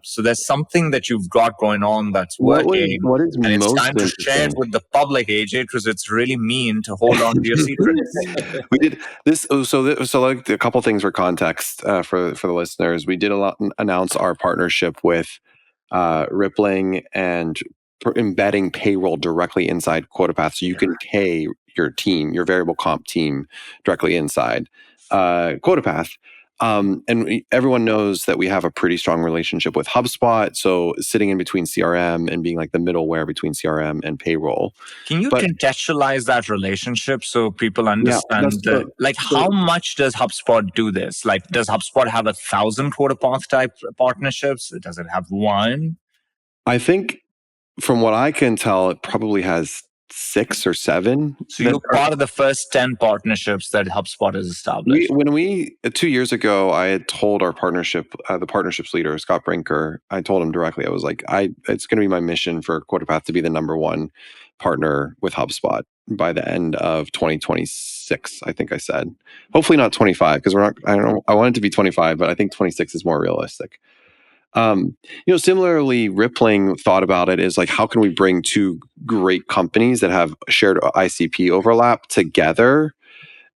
So there's something that you've got going on that's working. What is and it's most time to share it with the public, AJ, because it's really mean to hold on to your secrets. We did this. So like a couple things for context for the listeners. We did announce our partnership with Rippling and embedding payroll directly inside QuotaPath, so you can pay your team, your variable comp team, directly inside QuotaPath. Everyone knows that we have a pretty strong relationship with HubSpot. So sitting in between CRM and being like the middleware between CRM and payroll. Can you contextualize that relationship so people understand how much does HubSpot do this? Like, does HubSpot have 1,000 QuotaPath type partnerships? Does it have one? I think from what I can tell, it probably has 6 or 7. So you're part of the first 10 partnerships that HubSpot has established. When 2 years ago, I had told our partnership, the partnerships leader, Scott Brinker, I told him directly, I was like, it's going to be my mission for QuotaPath to be the number one partner with HubSpot by the end of 2026, I think I said. Hopefully not 25, because I want it to be 25, but I think 26 is more realistic. Similarly, Rippling thought about it as like, how can we bring two great companies that have shared ICP overlap together?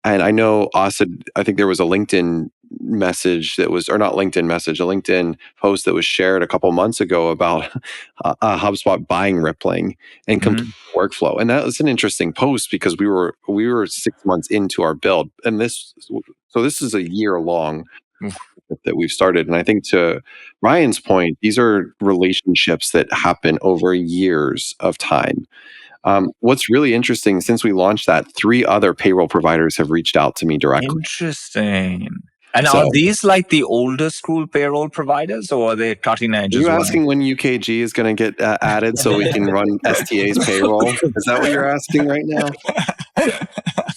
And I know Asid, I think there was a LinkedIn message that was, or not LinkedIn message, a LinkedIn post that was shared a couple months ago about HubSpot buying Rippling and complete workflow. And that was an interesting post because we were 6 months into our build, and this is a year long that we've started. And I think to Ryan's point, these are relationships that happen over years of time. What's really interesting, since we launched that, 3 other payroll providers have reached out to me directly. Interesting. And are these like the older school payroll providers, or are they cutting edge? Are you asking when UKG is going to get added so we can run STA's payroll? Is that what you're asking right now?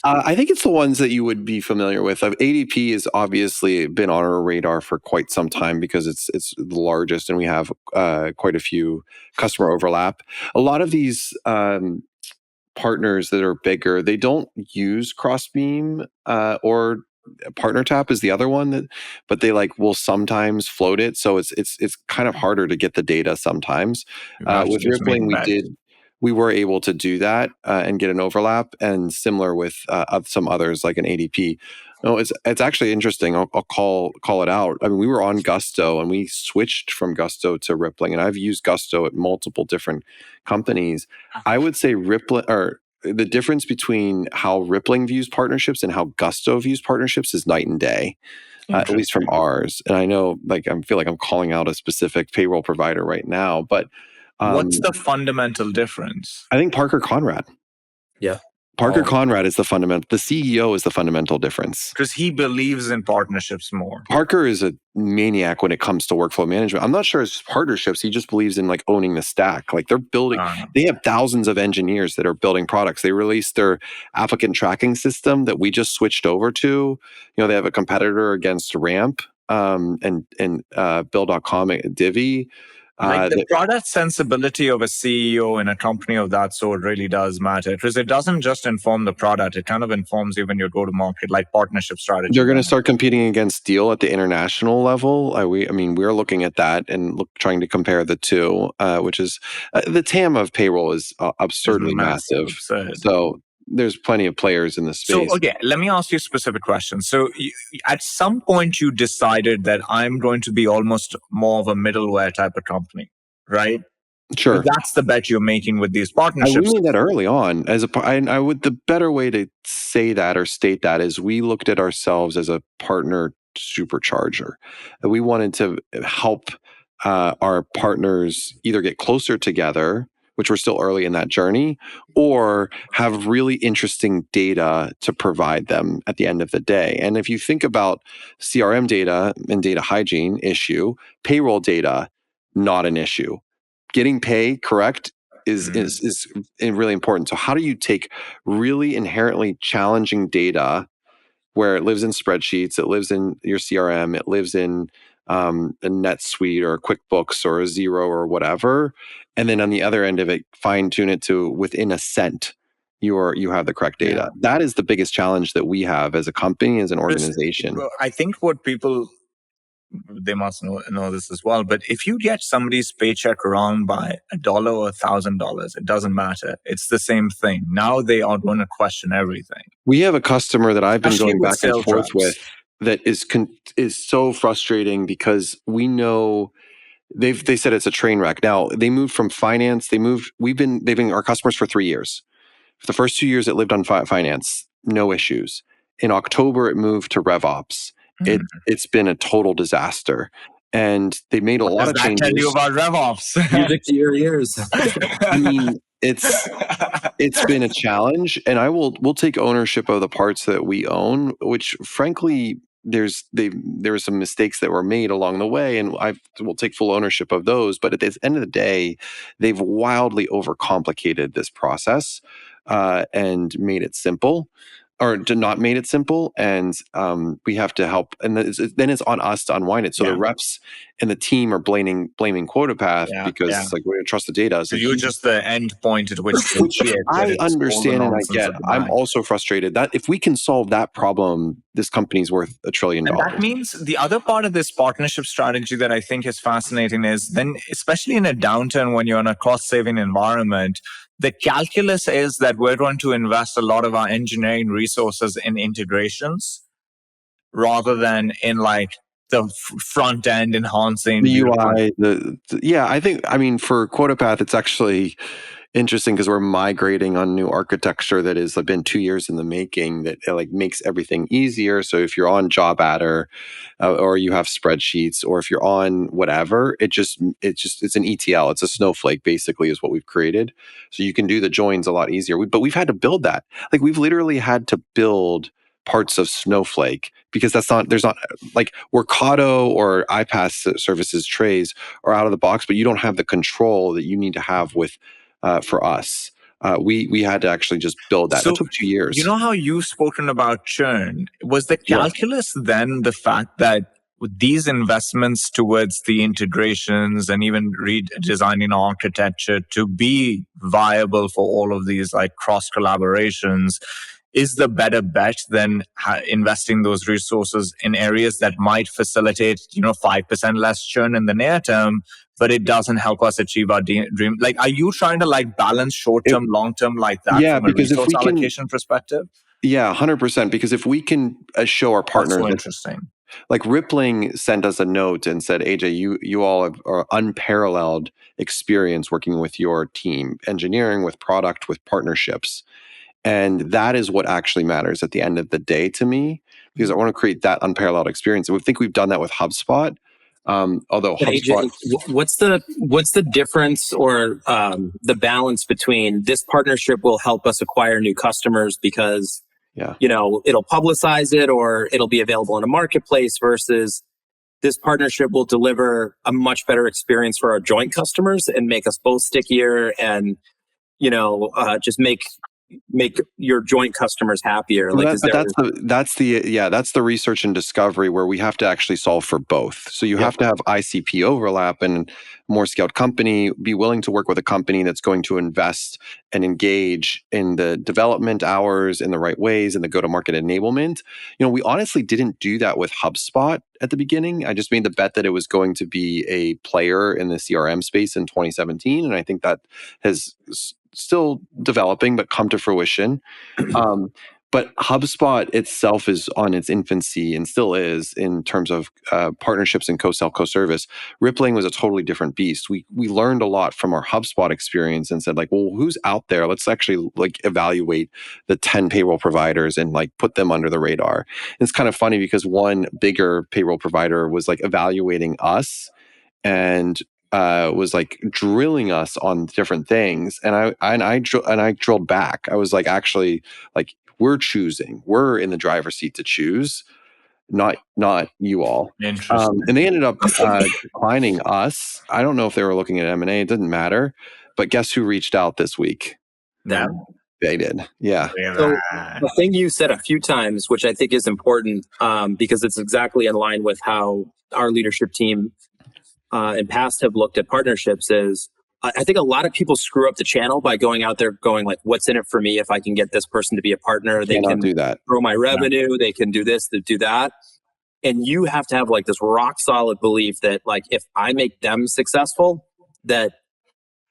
I think it's the ones that you would be familiar with. ADP has obviously been on our radar for quite some time because it's the largest, and we have quite a few customer overlap. A lot of these partners that are bigger, they don't use Crossbeam or PartnerTap is the other one, but they will sometimes float it. So it's kind of harder to get the data sometimes. With Rippling, we were able to do that and get an overlap, and similar with some others like an ADP. No, it's actually interesting. I'll call it out. I mean, we were on Gusto and we switched from Gusto to Rippling, and I've used Gusto at multiple different companies. I would say the difference between how Rippling views partnerships and how Gusto views partnerships is night and day, at least from ours. And I know, I feel like I'm calling out a specific payroll provider right now, but what's the fundamental difference? I think Parker Conrad. Yeah. Parker Conrad is the fundamental. The CEO is the fundamental difference. Because he believes in partnerships more. Parker is a maniac when it comes to workflow management. I'm not sure it's partnerships. He just believes in owning the stack. They're building, they have thousands of engineers that are building products. They released their applicant tracking system that we just switched over to. They have a competitor against Ramp and Bill.com at Divvy. The product sensibility of a CEO in a company of that sort really does matter, because it doesn't just inform the product, it kind of informs you when you go to market, like partnership strategy. They're going to start competing against Deal at the international level. We're looking at that and trying to compare the two, which is the TAM of payroll is absurdly massive. So there's plenty of players in the space. So, okay, let me ask you a specific question. So, at some point, you decided that I'm going to be almost more of a middleware type of company, right? Sure. But that's the bet you're making with these partnerships. We made that early on. The better way to say that or state that is we looked at ourselves as a partner supercharger. We wanted to help our partners either get closer together, which we're still early in that journey, or have really interesting data to provide them at the end of the day. And if you think about CRM data and data hygiene issue, payroll data, not an issue. Getting pay correct is really important. So how do you take really inherently challenging data where it lives in spreadsheets, it lives in your CRM, it lives in a NetSuite or a QuickBooks or a Xero or whatever, and then on the other end of it, fine tune it to within a cent, you have the correct data. Yeah. That is the biggest challenge that we have as a company, as an organization. I think what people, they must know this as well, but if you get somebody's paycheck wrong by $1 or $1,000, it doesn't matter. It's the same thing. Now they are going to question everything. We have a customer that I've been Especially going with back and sales forth reps. with that is so frustrating because we know they said it's a train wreck. Now they moved from finance. They've been our customers for 3 years. For the first 2 years, it lived on finance, no issues. In October, it moved to RevOps. It's been a total disaster, and they made a lot of changes. Does that tell you about RevOps? Music to your ears. I mean, it's been a challenge, and we'll take ownership of the parts that we own, which frankly there were some mistakes that were made along the way, and we'll take full ownership of those. But at the end of the day, they've wildly overcomplicated this process and made it simple. Or not made it simple, and we have to help. And then it's on us to unwind it. So the reps and the team are blaming QuotaPath because like we're going to trust the data. So you're just the end point at which I understand and I get. I'm also frustrated that if we can solve that problem, this company's worth $1 trillion. And that means the other part of this partnership strategy that I think is fascinating is then, especially in a downturn when you're in a cost-saving environment, the calculus is that we're going to invest a lot of our engineering resources in integrations rather than in like the front end enhancing the UI. I mean, for QuotaPath, it's actually interesting because we're migrating on new architecture that has been 2 years in the making that like makes everything easier. So if you're on Job Adder or you have spreadsheets, or if you're on whatever, it's an ETL. It's a snowflake basically is what we've created. So you can do the joins a lot easier. But we've had to build that. Like we've literally had to build parts of Snowflake because there's not like Workato or iPaaS services trays are out of the box, but you don't have the control that you need to have with for us. We had to actually just build that. So, that took 2 years. You know how you've spoken about churn? Was the calculus then the fact that with these investments towards the integrations and even redesigning architecture to be viable for all of these like cross collaborations is the better bet than investing those resources in areas that might facilitate, 5% less churn in the near term, but it doesn't help us achieve our dream? Like, are you trying to like balance short-term, long-term like that from a resource allocation perspective? Yeah, 100%. Because if we can show our partners, that's so interesting. Like Rippling sent us a note and said, AJ, you all have unparalleled experience working with your team, engineering, with product, with partnerships. And that is what actually matters at the end of the day to me, because I want to create that unparalleled experience. And we think we've done that with HubSpot. Although HubSpot, AJ, what's the difference or the balance between this partnership will help us acquire new customers because it'll publicize it or it'll be available in a marketplace versus this partnership will deliver a much better experience for our joint customers and make us both stickier and just make your joint customers happier. Well, that's the research and discovery where we have to actually solve for both. So you have to have ICP overlap and more scaled company, be willing to work with a company that's going to invest and engage in the development hours in the right ways and the go-to-market enablement. We honestly didn't do that with HubSpot at the beginning. I just made the bet that it was going to be a player in the CRM space in 2017. And I think that has still developing, but come to fruition. But HubSpot itself is on its infancy and still is in terms of partnerships and co-sell, co-service. Rippling was a totally different beast. We learned a lot from our HubSpot experience and said like, well, who's out there? Let's actually like evaluate the 10 payroll providers and like put them under the radar. And it's kind of funny because one bigger payroll provider was like evaluating us and was like drilling us on different things, and I drilled back. I was like, actually, like we're in the driver's seat to choose, not you all. Interesting. And they ended up declining us. I don't know if they were looking at M&A. It doesn't matter. But guess who reached out this week? Them. They did. Yeah. So the thing you said a few times, which I think is important, because it's exactly in line with how our leadership team in past have looked at partnerships, is I think a lot of people screw up the channel by going out there going like, what's in it for me if I can get this person to be a partner? They can do that. grow my revenue. They can do this, they do that. And you have to have like this rock solid belief that like, if I make them successful, that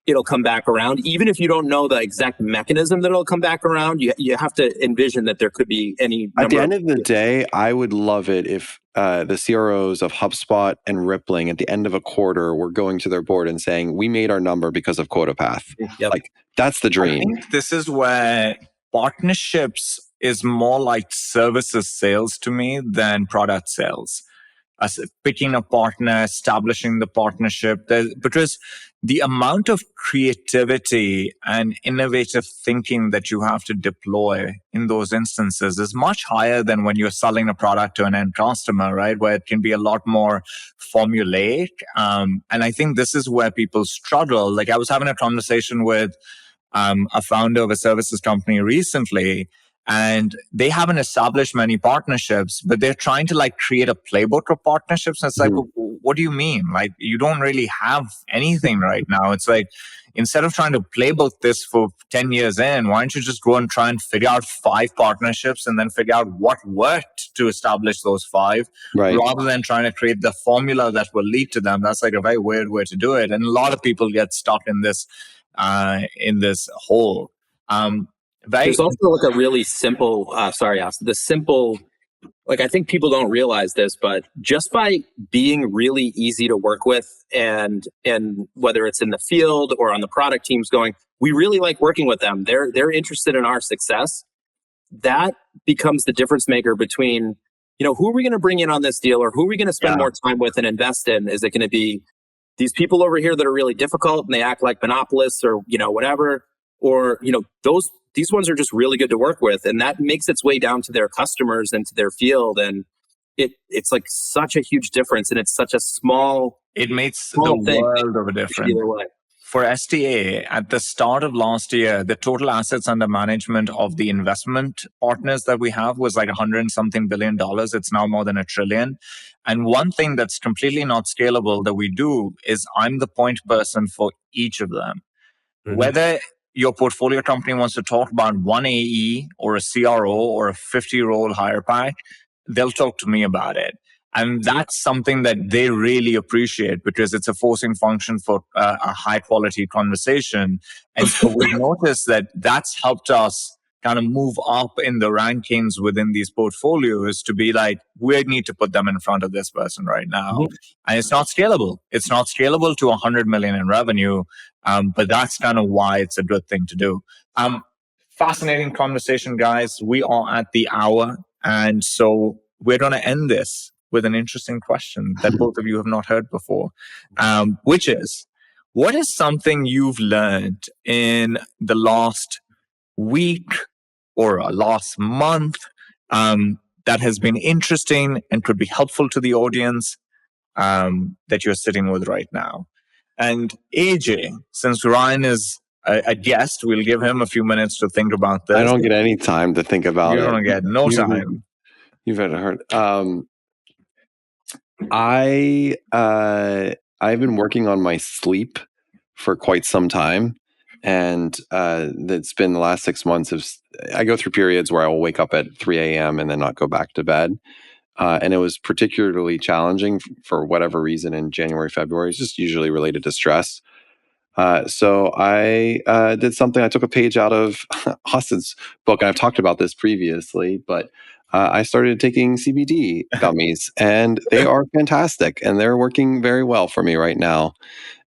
it'll come back around. Even if you don't know the exact mechanism that it'll come back around, you have to envision that there could be any At the end of the day, I would love it if the CROs of HubSpot and Rippling at the end of a quarter were going to their board and saying, we made our number because of quota path. Yep. Like, that's the dream. I think this is where partnerships is more like services sales to me than product sales. As picking a partner, establishing the partnership, because the amount of creativity and innovative thinking that you have to deploy in those instances is much higher than when you're selling a product to an end customer, right? Where it can be a lot more formulaic. And I think this is where people struggle. Like I was having a conversation with a founder of a services company recently, and they haven't established many partnerships, but they're trying to like create a playbook of partnerships. And it's like, what do you mean? Like, you don't really have anything right now. It's like, instead of trying to playbook this for 10 years in, why don't you just go and try and figure out 5 partnerships and then figure out what worked to establish those 5, rather than trying to create the formula that will lead to them. That's like a very weird way to do it. And a lot of people get stuck in this hole. There's also like a really simple, the simple, like I think people don't realize this, but just by being really easy to work with and whether it's in the field or on the product teams going, we really like working with them. They're interested in our success. That becomes the difference maker between, who are we going to bring in on this deal, or who are we going to spend more time with and invest in? Is it going to be these people over here that are really difficult and they act like monopolists or, whatever, or, these ones are just really good to work with, and that makes its way down to their customers and to their field, and it's like such a huge difference, and it's such a small. It makes the world of a difference. Either way. For STA, at the start of last year, the total assets under management of the investment partners that we have was like $100-something billion. It's now more than $1 trillion. And one thing that's completely not scalable that we do is I'm the point person for each of them. Mm-hmm. Whether your portfolio company wants to talk about one AE or a CRO or a 50-role hire pack, they'll talk to me about it. And that's something that they really appreciate because it's a forcing function for a high-quality conversation. And so we noticed that that's helped us kind of move up in the rankings within these portfolios to be like, we need to put them in front of this person right now. Mm-hmm. And it's not scalable. It's not scalable to 100 million in revenue. But that's kind of why it's a good thing to do. Fascinating conversation, guys. We are at the hour. And so we're going to end this with an interesting question that both of you have not heard before, which is, what is something you've learned in the last week or last month that has been interesting and could be helpful to the audience that you're sitting with right now? And AJ, since Ryan is a guest, we'll give him a few minutes to think about this. I don't get any time to think about it. You don't get no time. You've heard. I've been working on my sleep for quite some time. And it's been the last 6 months. I go through periods where I will wake up at 3 a.m. and then not go back to bed. And it was particularly challenging for whatever reason in January, February. It's just usually related to stress. So I did something. I took a page out of Austin's book, and I've talked about this previously, but I started taking CBD gummies, and they are fantastic, and they're working very well for me right now.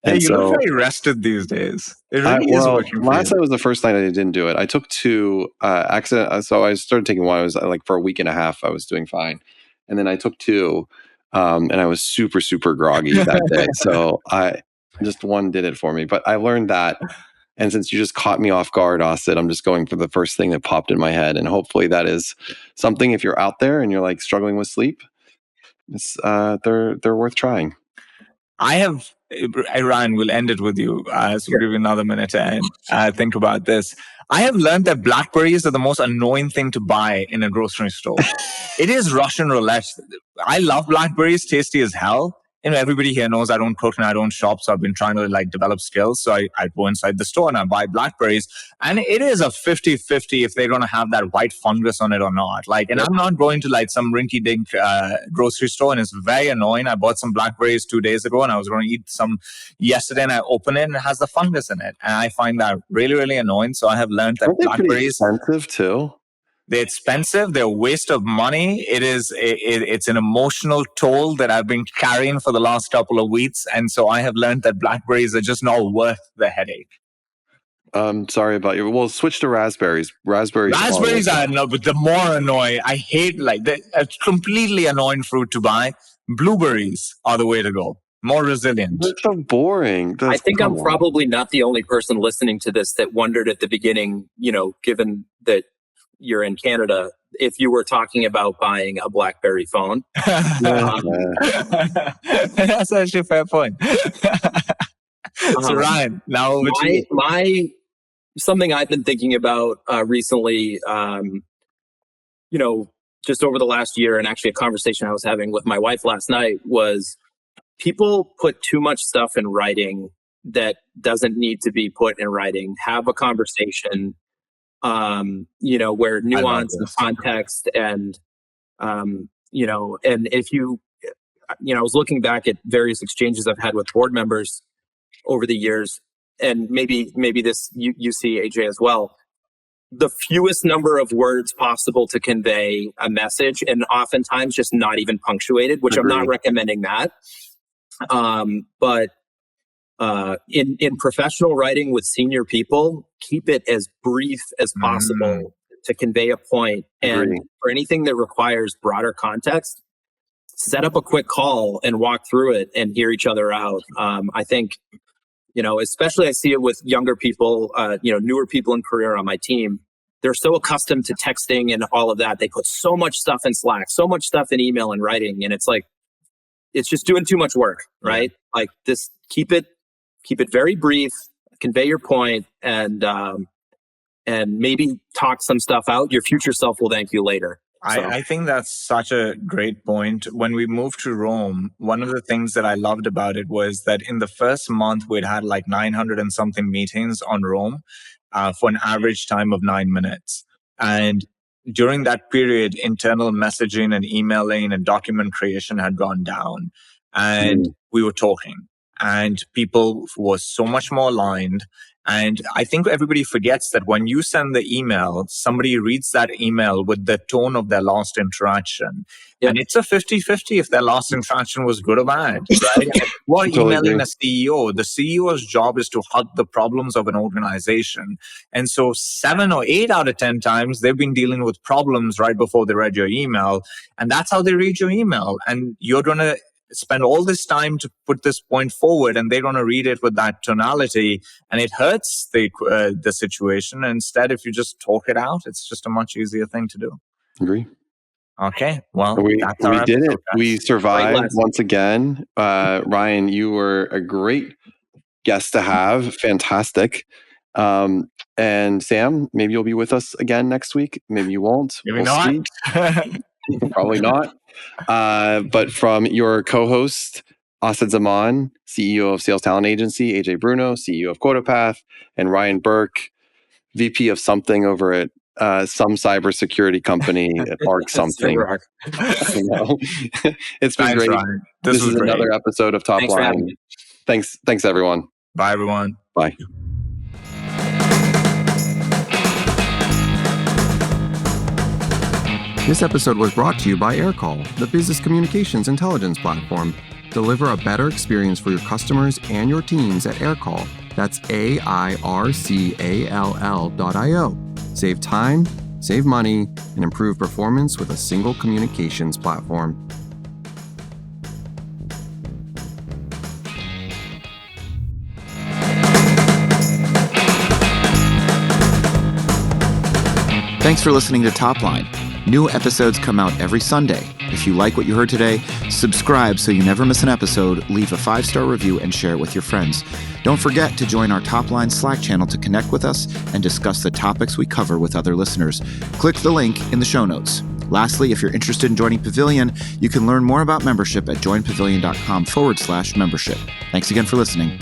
And you look very rested these days. It really is working for you. Last night was the first night I didn't do it. I took 2 accident. So I started taking one. I was like, for a week and a half, I was doing fine. And then I took 2, and I was super, super groggy that day. So just one did it for me. But I learned that. And since you just caught me off guard, Austin, I'm just going for the first thing that popped in my head. And hopefully that is something, if you're out there and you're like struggling with sleep, It's they're worth trying. Ryan, we'll end it with you. So we'll give you another minute and think about this. I have learned that blackberries are the most annoying thing to buy in a grocery store. It is Russian roulette. I love blackberries, tasty as hell. Everybody here knows I don't cook and I don't shop, so I've been trying to develop skills. So I go inside the store and I buy blackberries, and it is a 50-50 if they're going to have that white fungus on it or not. And I'm not going to some rinky-dink grocery store, and it's very annoying. I bought some blackberries 2 days ago, and I was going to eat some yesterday, and I open it and it has the fungus in it, and I find that really, really annoying. So I have learned that blackberries are expensive too. They're expensive. They're a waste of money. It's an emotional toll that I've been carrying for the last couple of weeks. And so I have learned that blackberries are just not worth the headache. Sorry about you. Well, switch to raspberries. Raspberries are no, but the more annoying. I hate they're a completely annoying fruit to buy. Blueberries are the way to go. More resilient. They're so boring. I think I'm probably not the only person listening to this that wondered at the beginning, given that you're in Canada, if you were talking about buying a BlackBerry phone. That's actually a fair point. So Ryan, now over to you. Something I've been thinking about recently, just over the last year, and actually a conversation I was having with my wife last night, was people put too much stuff in writing that doesn't need to be put in writing. Have a conversation, where nuance and context and, and if I was looking back at various exchanges I've had with board members over the years, and maybe this you see, AJ, as well. The fewest number of words possible to convey a message, and oftentimes just not even punctuated, which Agreed. I'm not recommending that. But in professional writing with senior people, keep it as brief as possible to convey a point. And Agreed. for anything that requires broader context, set up a quick call and walk through it and hear each other out. I think, especially I see it with younger people, newer people in career on my team. They're so accustomed to texting and all of that. They put so much stuff in Slack, so much stuff in email and writing. And it's it's just doing too much work, right? This, keep it very brief, convey your point, and maybe talk some stuff out. Your future self will thank you later. So. I think that's such a great point. When we moved to Rome, one of the things that I loved about it was that in the first month, we'd had 900 and something meetings on Rome for an average time of 9 minutes. And during that period, internal messaging and emailing and document creation had gone down. And we were talking. And people were so much more aligned. And I think everybody forgets that when you send the email, somebody reads that email with the tone of their last interaction. Yep. And it's a 50-50 if their last interaction was good or bad, right? We're emailing a CEO. The CEO's job is to hug the problems of an organization. And so 7 or 8 out of 10 times, they've been dealing with problems right before they read your email. And that's how they read your email. And you're going to spend all this time to put this point forward, and they're going to read it with that tonality, and it hurts the situation. Instead, if you just talk it out, it's just a much easier thing to do. Agree. Okay, well, we did it. We survived once again. Ryan, you were a great guest to have. Fantastic. And Sam, maybe you'll be with us again next week. Maybe you won't. Maybe not. Probably not. But from your co-host, Asad Zaman, CEO of Sales Talent Agency, AJ Bruno, CEO of QuotaPath, and Ryan Burke, VP of something over at some cybersecurity company at ARC something. It's been great. Ryan. This is great. Another episode of Topline. Thanks, everyone. Bye, everyone. Bye. This episode was brought to you by AirCall, the business communications intelligence platform. Deliver a better experience for your customers and your teams at AirCall. That's AIRCALL.io. Save time, save money, and improve performance with a single communications platform. Thanks for listening to Topline. New episodes come out every Sunday. If you like what you heard today, subscribe so you never miss an episode, leave a 5-star review, and share it with your friends. Don't forget to join our Topline Slack channel to connect with us and discuss the topics we cover with other listeners. Click the link in the show notes. Lastly, if you're interested in joining Pavilion, you can learn more about membership at joinpavilion.com/membership. Thanks again for listening.